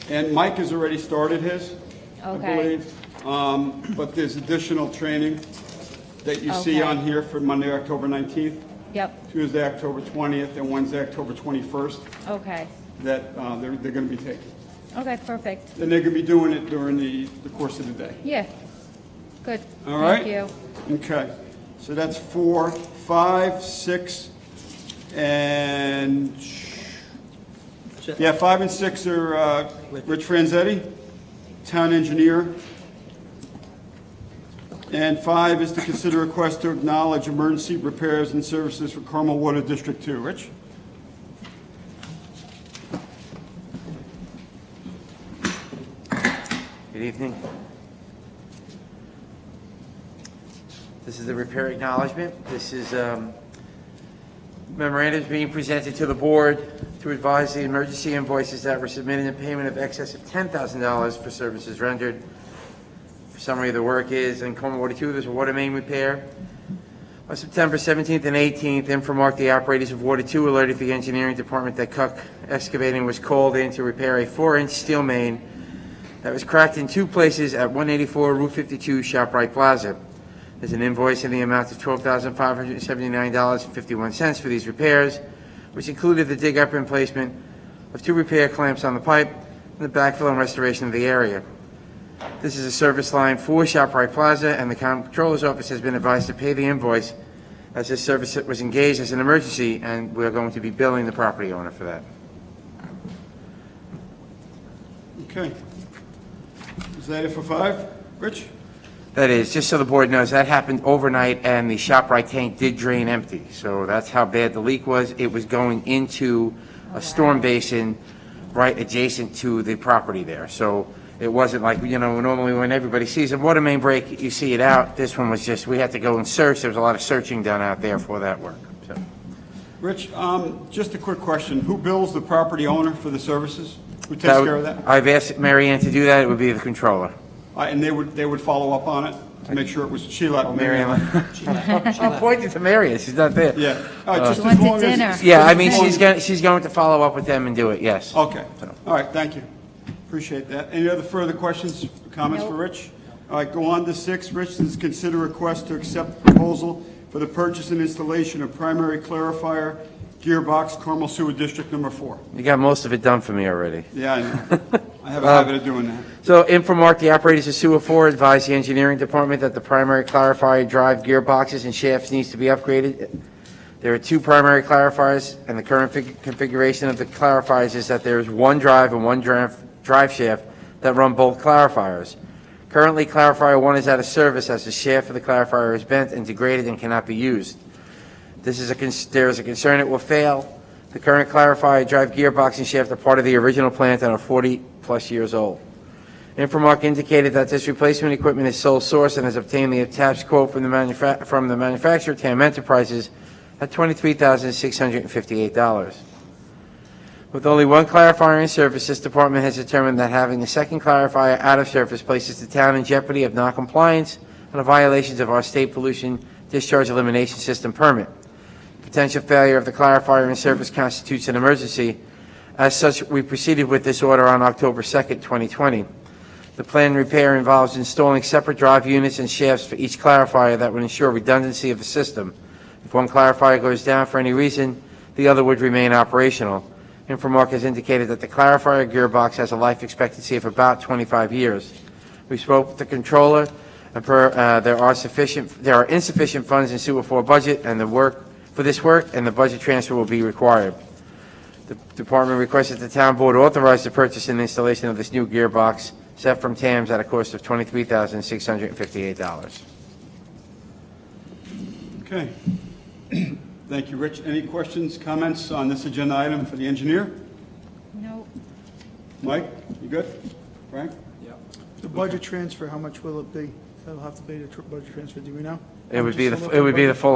And Mike has already started his, I Okay. believe. But there's additional training that you see Okay. on here for Monday, October 19th, Yep, Tuesday, October 20th, and Wednesday, October 21st, okay. that they're going to be taking. Okay, perfect. And they're going to be doing it during the course of the day. Yeah, good. All right? Thank you. Okay, so that's 4, 5, 6, and, yeah, 5 and 6 are Rich Franzetti, town engineer. And 5 is to consider a request to acknowledge emergency repairs and services for Carmel Water District 2. Rich? Good evening. This is the repair acknowledgement. This is memorandums being presented to the board to advise the emergency invoices that were submitted in payment of excess of $10,000 for services rendered. Summary of the work is in Carmel Water 2, there's a water main repair. On September 17th and 18th, Inframark, the operators of Water 2, alerted the engineering department that Cook Excavating was called in to repair a 4-inch steel main that was cracked in 2 places at 184 Route 52 ShopRite Plaza. There's an invoice in the amount of $12,579.51 for these repairs, which included the dig-up and placement of 2 repair clamps on the pipe and the backfill and restoration of the area. This is a service line for ShopRite Plaza, and the Comptroller's Office has been advised to pay the invoice as this service was engaged as an emergency, and we're going to be billing the property owner for that. Okay. Is that it for 5? Rich? That is, just so the board knows, that happened overnight, and the ShopRite tank did drain empty. So that's how bad the leak was. It was going into a storm basin right adjacent to the property there. So it wasn't like, normally when everybody sees a water main break, you see it out. This one was just, we had to go and search. There was a lot of searching done out there for that work. So. Rich, just a quick question. Who bills the property owner for the services? Who takes care of that? I've asked Mary Ann to do that. It would be the controller. And they would follow up on it to make sure it was Sheila. Mary Ann. I'm pointing to Mary Ann. She's not there. Yeah. Just She as went to long dinner. as. Yeah, I mean, she's going to follow up with them and do it, yes. Okay. All right, thank you. Appreciate that. Any other further questions, comments for Nope. Rich? All right, go on to 6. Rich, this is consider request to accept proposal for the purchase and installation of primary clarifier gearbox, Carmel Sewer District Number 4. You got most of it done for me already. Yeah, I know. I have a habit of doing that. So Inframark, the operators of Sewer 4, advised the engineering department that the primary clarifier drive gearboxes and shafts needs to be upgraded. There are 2 primary clarifiers, and the current configuration of the clarifiers is that there is 1 drive and 1 drive shaft that run both clarifiers. Currently, clarifier 1 is out of service as the shaft of the clarifier is bent and degraded and cannot be used. There is a concern it will fail. The current clarifier drive gearbox and shaft are part of the original plant and are 40-plus years old. Inframark indicated that this replacement equipment is sole source and has obtained the attached quote from the manufacturer, TAM Enterprises, at $23,658. With only 1 clarifier in service, this department has determined that having the second clarifier out of service places the town in jeopardy of non-compliance and the violations of our state pollution discharge elimination system permit. Potential failure of the clarifier in service constitutes an emergency. As such, we proceeded with this order on October 2nd, 2020. The planned repair involves installing separate drive units and shafts for each clarifier that would ensure redundancy of the system. If one clarifier goes down for any reason, the other would remain operational. Inframark has indicated that the clarifier gearbox has a life expectancy of about 25 years. We spoke with the controller, and there are insufficient funds in Sewer 4 budget and for this work, and the budget transfer will be required. The department requested the town board authorize the purchase and installation of this new gearbox set from TAMS at a cost of $23,658. Okay. Thank you, Rich. Any questions, comments on this agenda item for the engineer? No. Mike, you good? Frank? The budget transfer, how much will it be? That'll have to be the budget transfer, do we know? It would be the full The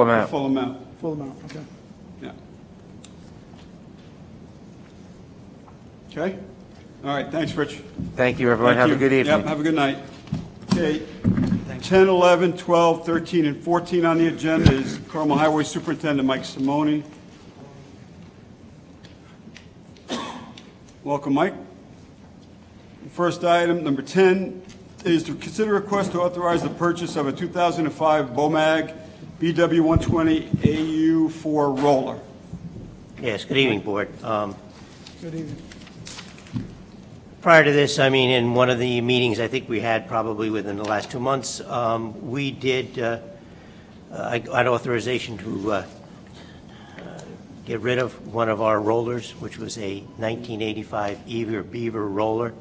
amount. full amount, Full amount, okay. yeah. Okay? All right, thanks, Rich. Thank you, everyone. Thank Have a you. good evening. Yep, have a good night. Okay, 10, 11, 12, 13, and 14 on the agenda is Carmel Highway Superintendent Mike Simone. Welcome, Mike. First item, number 10, is to consider request to authorize the purchase of a 2005 BOMAG BW120 AU4 roller. Yes, good evening, Board. Good evening. Prior to this, I mean, in one of the meetings I think we had probably within the last 2 months, we did, I got authorization to get rid of one of our rollers, which was a 1985 Beaver roller,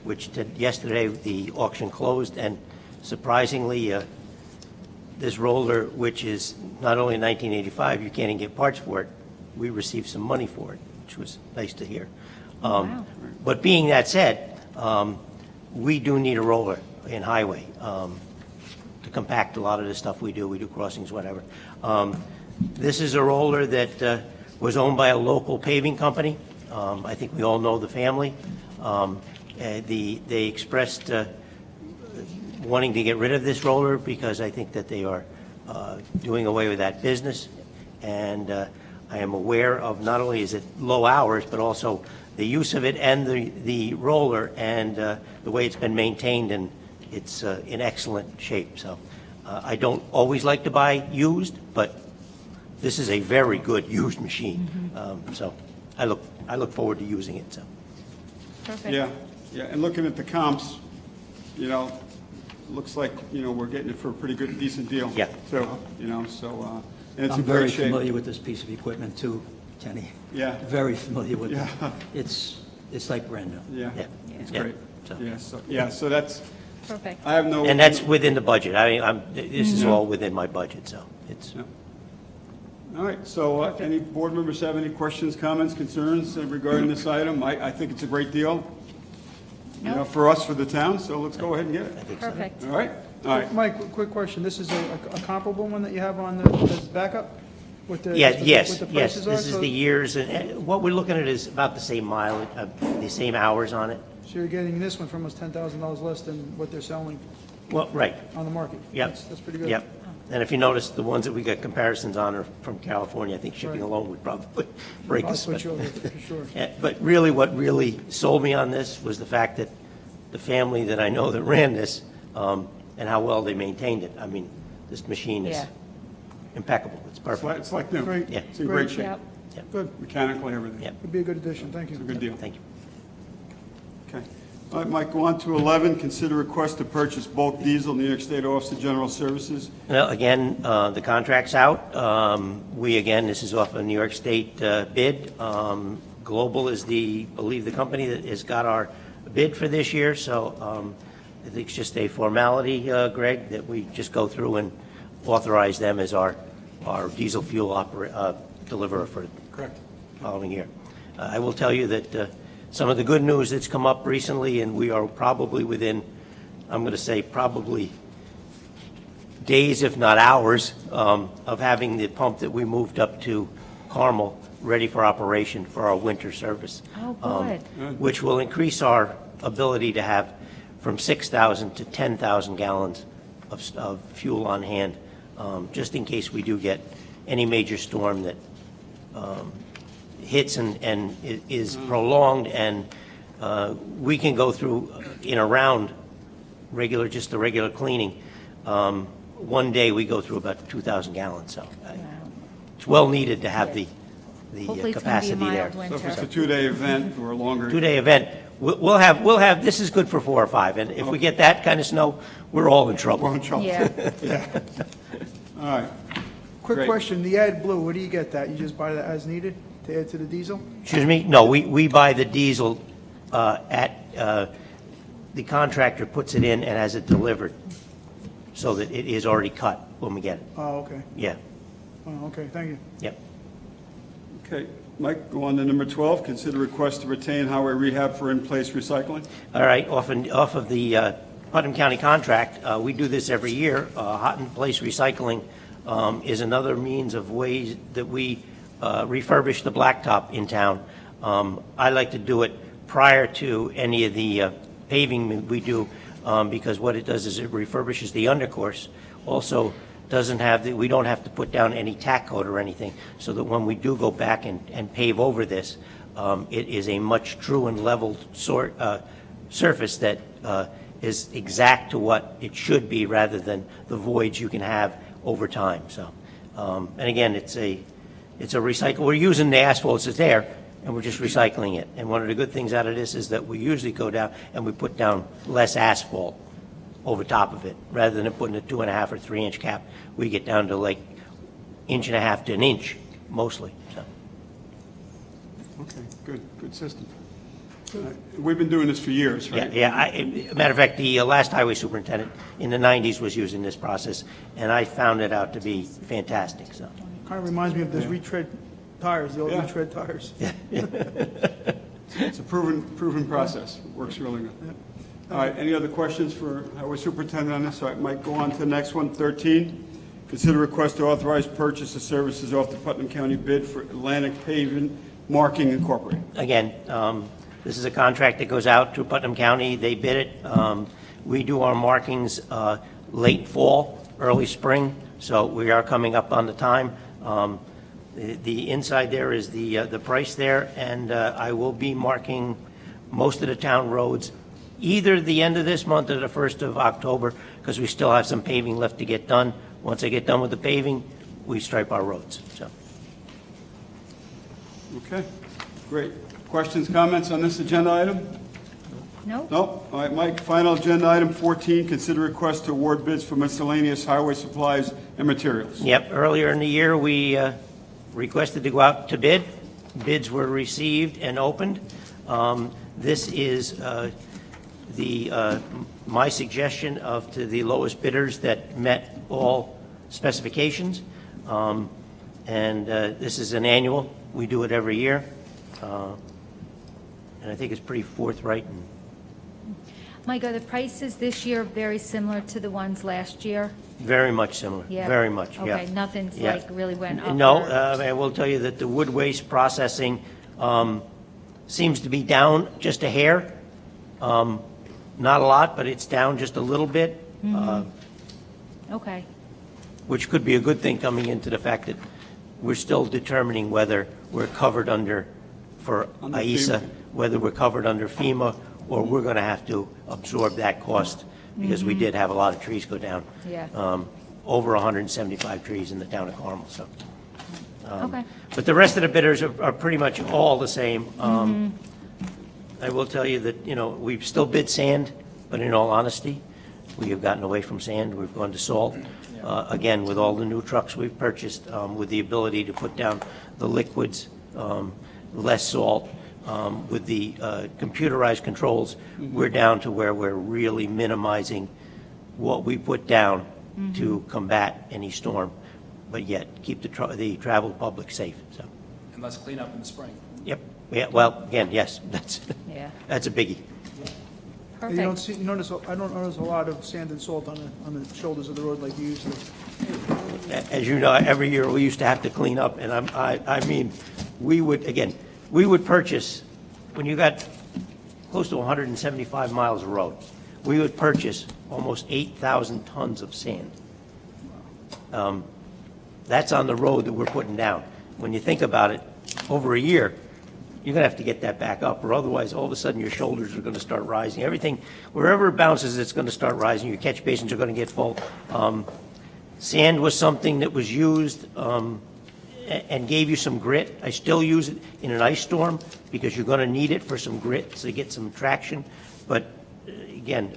which yesterday the auction closed, and surprisingly, this roller, which is not only 1985, you can't even get parts for it, we received some money for it, which was nice to hear. Wow. But being that said, we do need a roller in highway to compact a lot of the stuff we do. We do crossings, whatever. This is a roller that was owned by a local paving company. I think we all know the family. They expressed wanting to get rid of this roller because I think that they are doing away with that business. And I am aware of not only is it low hours, but also the use of it and the roller and the way it's been maintained, and it's in excellent shape. So I don't always like to buy used, but this is a very good used machine. So I look forward to using it. So. Perfect. Yeah, and looking at the comps, you know, looks like, you know, we're getting it for a pretty good, decent deal. Yeah. So, you know, and it's I'm in very great shape. familiar with this piece of equipment too, Kenny. Yeah. Very familiar with it. Yeah. It's like brand new. Yeah, Yeah. it's Yeah. great. So. So that's, Perfect. I have no. And that's within the budget. I mean, this is all within my budget, so it's. Yeah. All right, so any board members have any questions, comments, concerns regarding this item? I think it's a great deal, you know, for us, for the town, so let's go ahead and get it. Perfect. All right? All right. Mike, quick question. This is a comparable one that you have on the as backup? With the, Yeah, with the- yes, with the yes. prices are? This is So- the years, and what we're looking at is about the same mileage, the same hours on it. So you're getting this one for almost $10,000 less than what they're selling Well, right. on the market? Yep. That's pretty good. Yep. And if you notice, the ones that we got comparisons on are from California. I think shipping Right. alone would probably break I'll us. switch but- over for sure. Yeah, but really, what really sold me on this was the fact that the family that I know that ran this, and how well they maintained it. I mean, this machine is Yeah. impeccable. It's perfect. It's like new. Great. Yeah. It's in great shape, Yep. Good. mechanically, everything. Yeah. Would be a good addition. Thank you. It's a good deal. Thank you. Okay. All right, Mike, go on to 11, consider request to purchase bulk diesel, New York State Office of General Services. Well, again, the contract's out. This is off a New York State bid. Global is believe the company that has got our bid for this year, so I think it's just a formality, Greg, that we just go through and authorize them as our diesel fuel deliverer for the following year. I will tell you that some of the good news that's come up recently, and we are probably within, I'm going to say probably days, if not hours, of having the pump that we moved up to Carmel ready for operation for our winter service. Oh, good. Which will increase our ability to have from 6,000 to 10,000 gallons of fuel on hand, just in case we do get any major storm that hits and is prolonged, and we can go through in a round, just the regular cleaning. One day we go through about 2,000 gallons, so it's well needed to have the Hopefully it's going to be capacity a there. mild So if it's a winter. 2-day event or longer. 2-day event. We'll have, this is good for 4 or 5, and if we get that kind of snow, we're all in trouble. We're in trouble. Yeah. All right. Quick Great. question. The AdBlue, where do you get that? You just buy that as needed to add to the diesel? Excuse me? No, we buy the diesel at the contractor puts it in and has it delivered, so that it is already cut when we get it. Oh, okay. Yeah, Oh, okay, thank you. yep. Okay, Mike, go on to number 12, consider request to retain highway rehab for in-place recycling. All right, off of the Putnam County contract, we do this every year. Hot in place recycling is another means of ways that we refurbish the blacktop in town. I like to do it prior to any of the paving we do, because what it does is it refurbishes the undercourse. Also, doesn't have we don't have to put down any tack coat or anything, so that when we do go back and pave over this, it is a much true and level surface that is exact to what it should be, rather than the voids you can have over time. So, and again, it's a recycle. We're using the asphalt that's there, and we're just recycling it. And one of the good things out of this is that we usually go down and we put down less asphalt over top of it, rather than putting a 2.5 or 3 inch cap. We get down to like 1.5 to 1 inch mostly. So. Okay, good system. We've been doing this for years, right? Yeah. Matter of fact, the last highway superintendent in the 90s was using this process, and I found it out to be fantastic. So. Kind of reminds me of those retread tires, the old Yeah. retread tires. It's a proven process. It works really good. All right, any other questions for highway superintendent on this? All right, Mike, go on to the next one, 13. Consider request to authorize purchase of services off the Putnam County bid for Atlantic Paving Marking Incorporated. Again, this is a contract that goes out to Putnam County. They bid it. We do our markings late fall, early spring, so we are coming up on the time. The inside there is the price there, and I will be marking most of the town roads either the end of this month or the 1st of October, because we still have some paving left to get done. Once I get done with the paving, we stripe our roads. So. Okay, great. Questions, comments on this agenda item? No? Nope. All right, Mike, final agenda item 14, consider request to award bids for miscellaneous highway supplies and materials. Yep, earlier in the year, we requested to go out to bid. Bids were received and opened. This is my suggestion to the lowest bidders that met all specifications. And this is an annual. We do it every year. And I think it's pretty forthright. Mike, are the prices this year very similar to the ones last year? Very much similar. Yeah. Very much, yeah. Okay, nothing's Yeah. like really went up? No, or- I will tell you that the wood waste processing seems to be down just a hair. Not a lot, but it's down just a little bit, Okay, which could be a good thing coming into the fact that we're still determining whether we're covered under, for Under AISA, FEMA. whether we're covered under FEMA, or we're going to have to absorb that cost, because we did have a lot of trees go down. Yeah. Over 175 trees in the town of Carmel, so. okay. But the rest of the bidders are pretty much all the same. I will tell you that, we've still bid sand, but in all honesty, we have gotten away from sand. We've gone to salt. Again, with all the new trucks we've purchased, with the ability to put down the liquids, less salt, with the computerized controls, we're down to where we're really minimizing what we put down to combat any storm, but yet keep the travel public safe. So, And let's clean up in the spring. yep. Yeah. Well, again, yes. Yeah. That's a biggie. And you don't Perfect. see, you notice, I don't notice a lot of sand and salt on the shoulders of the road like you used to. As you know, every year we used to have to clean up, and I mean, we would purchase, when you got close to 175 miles of road, we would purchase almost 8,000 tons of sand. That's on the road that we're putting down. When you think about it, over a year, you're going to have to get that back up, or otherwise, all of a sudden, your shoulders are going to start rising. Everything, wherever it bounces, it's going to start rising. Your catch basins are going to get full. Sand was something that was used and gave you some grit. I still use it in an ice storm because you're going to need it for some grit to get some traction. But again,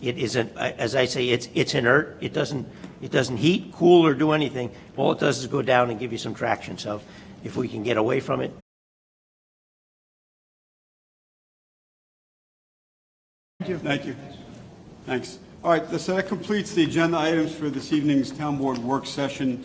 it isn't, as I say, it's inert. It doesn't heat, cool, or do anything. All it does is go down and give you some traction. So if we can get away from it. you. Thank you. Thanks. All right, so that completes the agenda items for this evening's Town Board work session.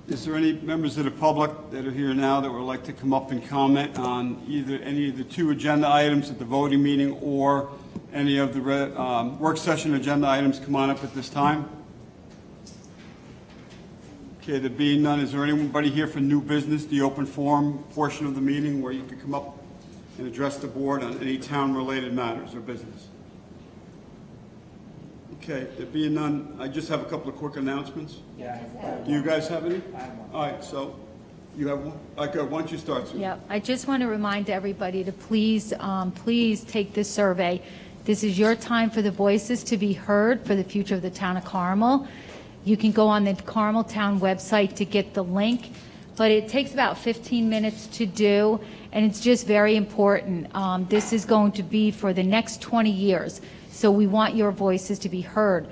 Is there any members of the public that are here now that would like to come up and comment on either any of the two agenda items at the voting meeting or any of the work session agenda items? Come on up at this time. Okay, there being none, is there anybody here for new business, the open forum portion of the meeting where you could come up and address the board on any town-related matters or business? Okay, there being none, I just have a couple of quick announcements. Yeah. Do you guys have any? I have one. All right, so you have one? Okay, why don't you start, Susan? Yeah, I just want to remind everybody to please take this survey. This is your time for the voices to be heard for the future of the town of Carmel. You can go on the Carmel Town website to get the link, but it takes about 15 minutes to do, and it's just very important. This is going to be for the next 20 years, so we want your voices to be heard.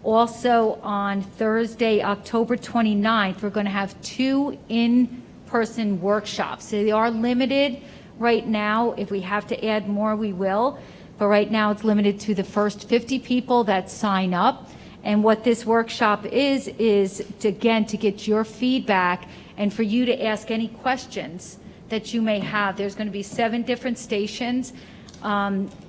Also, on Thursday, October 29th, we're going to have 2 in-person workshops. They are limited right now. If we have to add more, we will, but right now it's limited to the first 50 people that sign up. And what this workshop is to get your feedback and for you to ask any questions that you may have. There's going to be 7 different stations.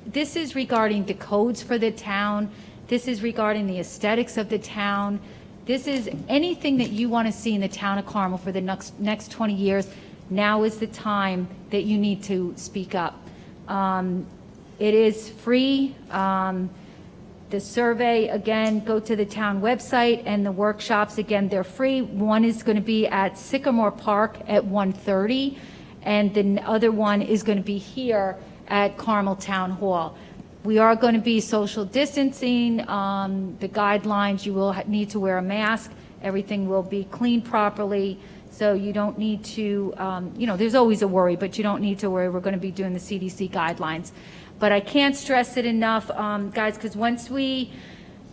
This is regarding the codes for the town. This is regarding the aesthetics of the town. This is anything that you want to see in the town of Carmel for the next 20 years. Now is the time that you need to speak up. It is free. The survey, again, go to the town website, and the workshops, again, they're free. One is going to be at Sycamore Park at 1:30, and the other one is going to be here at Carmel Town Hall. We are going to be social distancing. The guidelines, you will need to wear a mask. Everything will be cleaned properly, so you don't need to, there's always a worry, but you don't need to worry. We're going to be doing the CDC guidelines. But I can't stress it enough, guys, because once we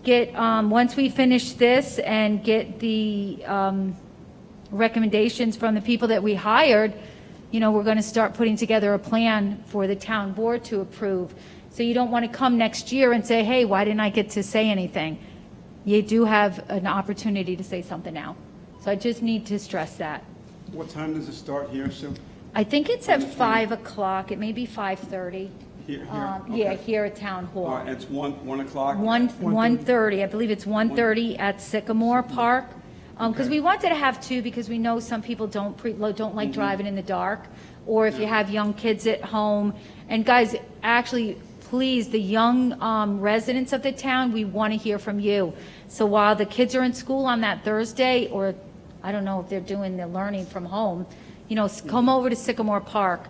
finish this and get the recommendations from the people that we hired, we're going to start putting together a plan for the town board to approve. So you don't want to come next year and say, hey, why didn't I get to say anything? You do have an opportunity to say something now. So I just need to stress that. What time does it start here, Sue? I think it's at 5 o'clock. It may be 5:30. Here? Yeah, Okay. here at Town Hall. All right, it's 1 o'clock? 1:30, I believe it's 1:30 at Sycamore Park. Because we wanted to have 2 because we know some people don't like driving in the dark, or if you have young kids at home. And guys, actually, please, the young residents of the town, we want to hear from you. So while the kids are in school on that Thursday, or I don't know if they're doing the learning from home, come over to Sycamore Park.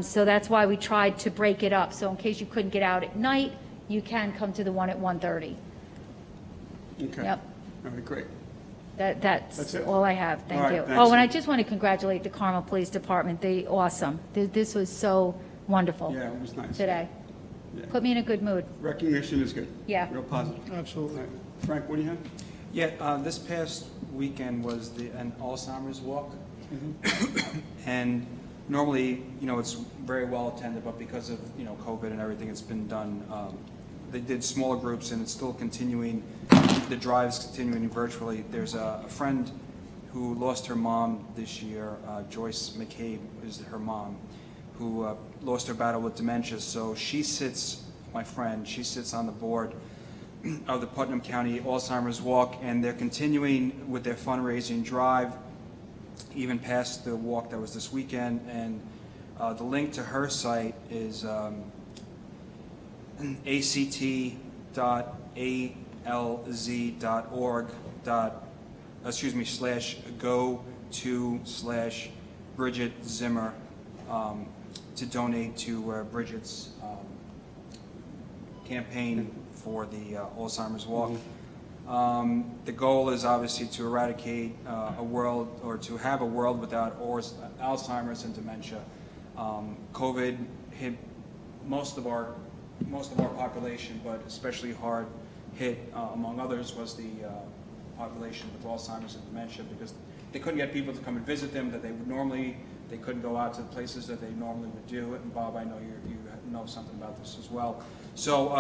So that's why we tried to break it up. So in case you couldn't get out at night, you can come to the one at 1:30. Okay. Yep. All right, great. That's it? all I have. Thank All right, you. thanks. Oh, and I just want to congratulate the Carmel Police Department. Awesome. This was so wonderful Yeah, it was nice. today. Yeah. Put me in a good mood. Recognition is good. Yeah. Real positive. Absolutely. All right. Frank, what do you have? Yeah, this past weekend was an Alzheimer's Walk. And normally, it's very well attended, but because of, COVID and everything, it's been done. They did smaller groups, and it's still continuing. The drive's continuing virtually. There's a friend who lost her mom this year. Joyce McCabe is her mom, who lost her battle with dementia. So my friend sits on the board of the Putnam County Alzheimer's Walk, and they're continuing with their fundraising drive, even past the walk that was this weekend. And the link to her site is act.alz.org/go/Bridget Zimmer to donate to Bridget's campaign for the Alzheimer's Walk. The goal is obviously to eradicate a world, or to have a world without Alzheimer's and dementia. COVID hit most of our population, but especially hard hit, among others, was the population with Alzheimer's and dementia, because they couldn't get people to come and visit them that they couldn't go out to the places that they normally would do. And Bob, I know you know something about this as well. So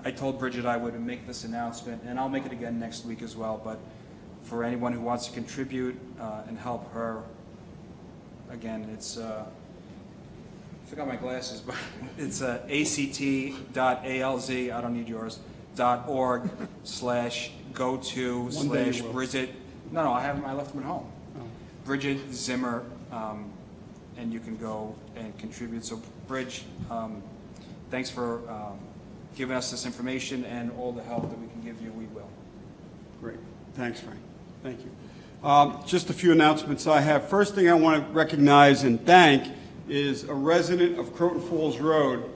I told Bridget I would make this announcement, and I'll make it again next week as well, but for anyone who wants to contribute and help her, again, it's, I forgot my glasses, but it's act.alz, I don't need yours, .org/go-to/Bridget, no, I left them at home. Bridget Zimmer, and you can go and contribute. So Bridge, thanks for giving us this information, and all the help that we can give you, we will. Great. Thanks, Frank. Thank you. Just a few announcements I have. First thing I want to recognize and thank is a resident of Croton Falls Road.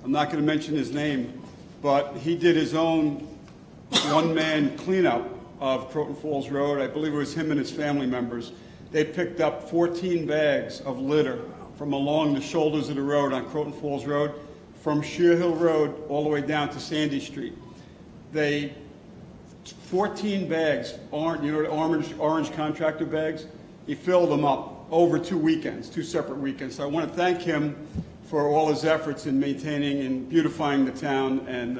I'm not going to mention his name, but he did his own one-man cleanup of Croton Falls Road. I believe it was him and his family members. They picked up 14 bags of litter from along the shoulders of the road on Croton Falls Road, from Sheer Hill Road all the way down to Sandy Street. 14 bags, you know, the orange contractor bags, he filled them up over 2 weekends, 2 separate weekends. So I want to thank him for all his efforts in maintaining and beautifying the town, and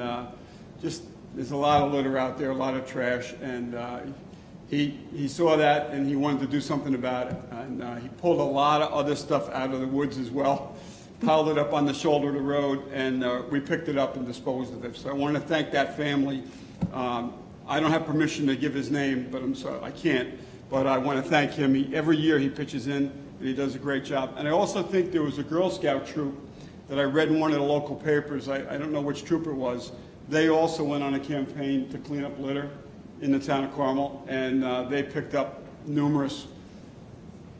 just, there's a lot of litter out there, a lot of trash, and he saw that and he wanted to do something about it. And he pulled a lot of other stuff out of the woods as well, piled it up on the shoulder of the road, and we picked it up and disposed of it. So I want to thank that family. I don't have permission to give his name, but I'm sorry, I can't. But I want to thank him. Every year he pitches in, and he does a great job. And I also think there was a Girl Scout troop that I read in one of the local papers. I don't know which troop it was. They also went on a campaign to clean up litter in the town of Carmel, and they picked up numerous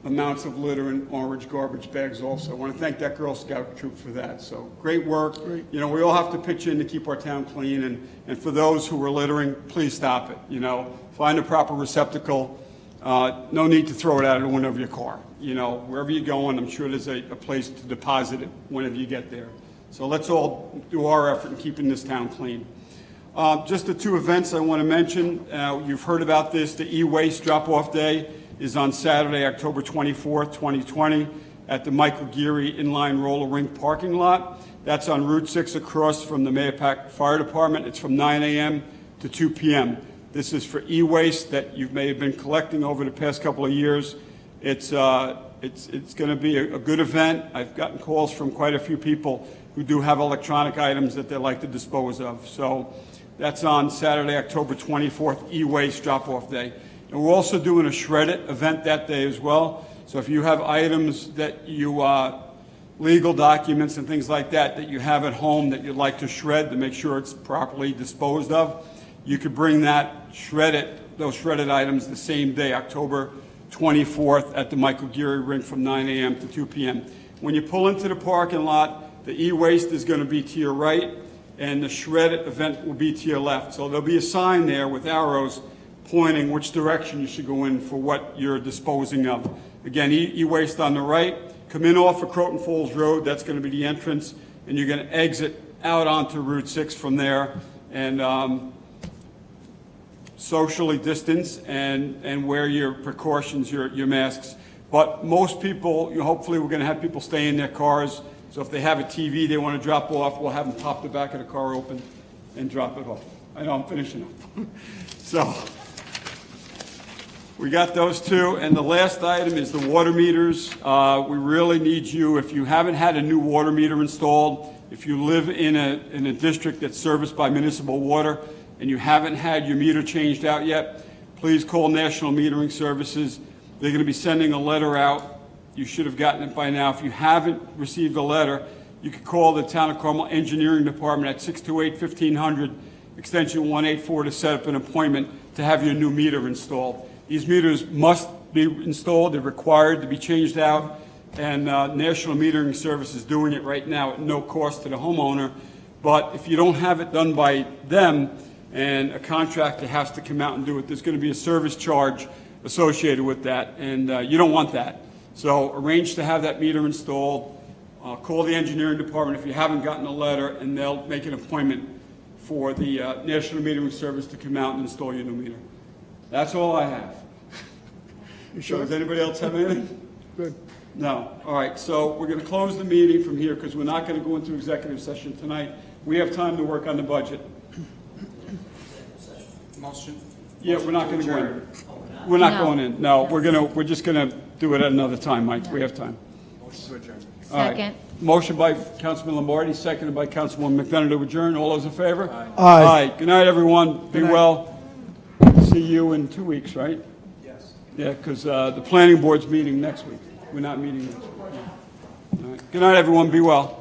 amounts of litter in orange garbage bags also. I want to thank that Girl Scout troop for that. So great work. Great. You know, we all have to pitch in to keep our town clean, and for those who are littering, please stop it. You know, find a proper receptacle. No need to throw it out of the window of your car. You know, wherever you're going, I'm sure there's a place to deposit it whenever you get there. So let's all do our effort in keeping this town clean. Just the 2 events I want to mention. You've heard about this. The e-waste drop-off day is on Saturday, October 24th, 2020, at the Michael Geary Inline Roller Rink parking lot. That's on Route 6 across from the Mahopac Fire Department. It's from 9 a.m. to 2 p.m. This is for e-waste that you may have been collecting over the past couple of years. It's going to be a good event. I've gotten calls from quite a few people who do have electronic items that they like to dispose of. So that's on Saturday, October 24th, e-waste drop-off day. And we're also doing a Shred It event that day as well. So if you have items that you, legal documents and things like that you have at home that you'd like to shred to make sure it's properly disposed of, you could bring that those shredded items the same day, October 24th, at the Michael Geary Rink from 9 a.m. to 2 p.m. When you pull into the parking lot, the e-waste is going to be to your right, and the Shred It event will be to your left. So there'll be a sign there with arrows pointing which direction you should go in for what you're disposing of. Again, e-waste on the right. Come in off of Croton Falls Road. That's going to be the entrance, and you're going to exit out onto Route 6 from there, and socially distance and wear your precautions, your masks. But most people, hopefully we're going to have people stay in their cars. So if they have a TV they want to drop off, we'll have them pop the back of the car open and drop it off. I know I'm finishing up. So we got those 2. And the last item is the water meters. We really need you, if you haven't had a new water meter installed, if you live in a district that's serviced by municipal water, and you haven't had your meter changed out yet, please call National Metering Services. They're going to be sending a letter out. You should have gotten it by now. If you haven't received a letter, you can call the Town of Carmel Engineering Department at 628-1500, extension 184, to set up an appointment to have your new meter installed. These meters must be installed. They're required to be changed out, and National Metering Service is doing it right now at no cost to the homeowner. But if you don't have it done by them, and a contractor has to come out and do it, there's going to be a service charge associated with that, and you don't want that. So arrange to have that meter installed. Call the engineering department if you haven't gotten a letter, and they'll make an appointment for the National Metering Service to come out and install your new meter. That's all I have. You sure? Does anybody else have anything? Good. No. All right, so we're going to close the meeting from here because we're not going to go into executive session tonight. We have time to work on the budget. Motion? Yeah, we're not going to go in. We're not No. going in. No, we're just going to do it at another time, Mike. We have time. Motion to adjourn. All right. Second. Motion by Councilman Lombardi, seconded by Councilwoman McDonough to adjourn. All those in favor? Aye. Good night, everyone. Be well. See you in 2 weeks, right? Yes. Yeah, because the planning board's meeting next week. We're not meeting next week. All right. Good night, everyone. Be well.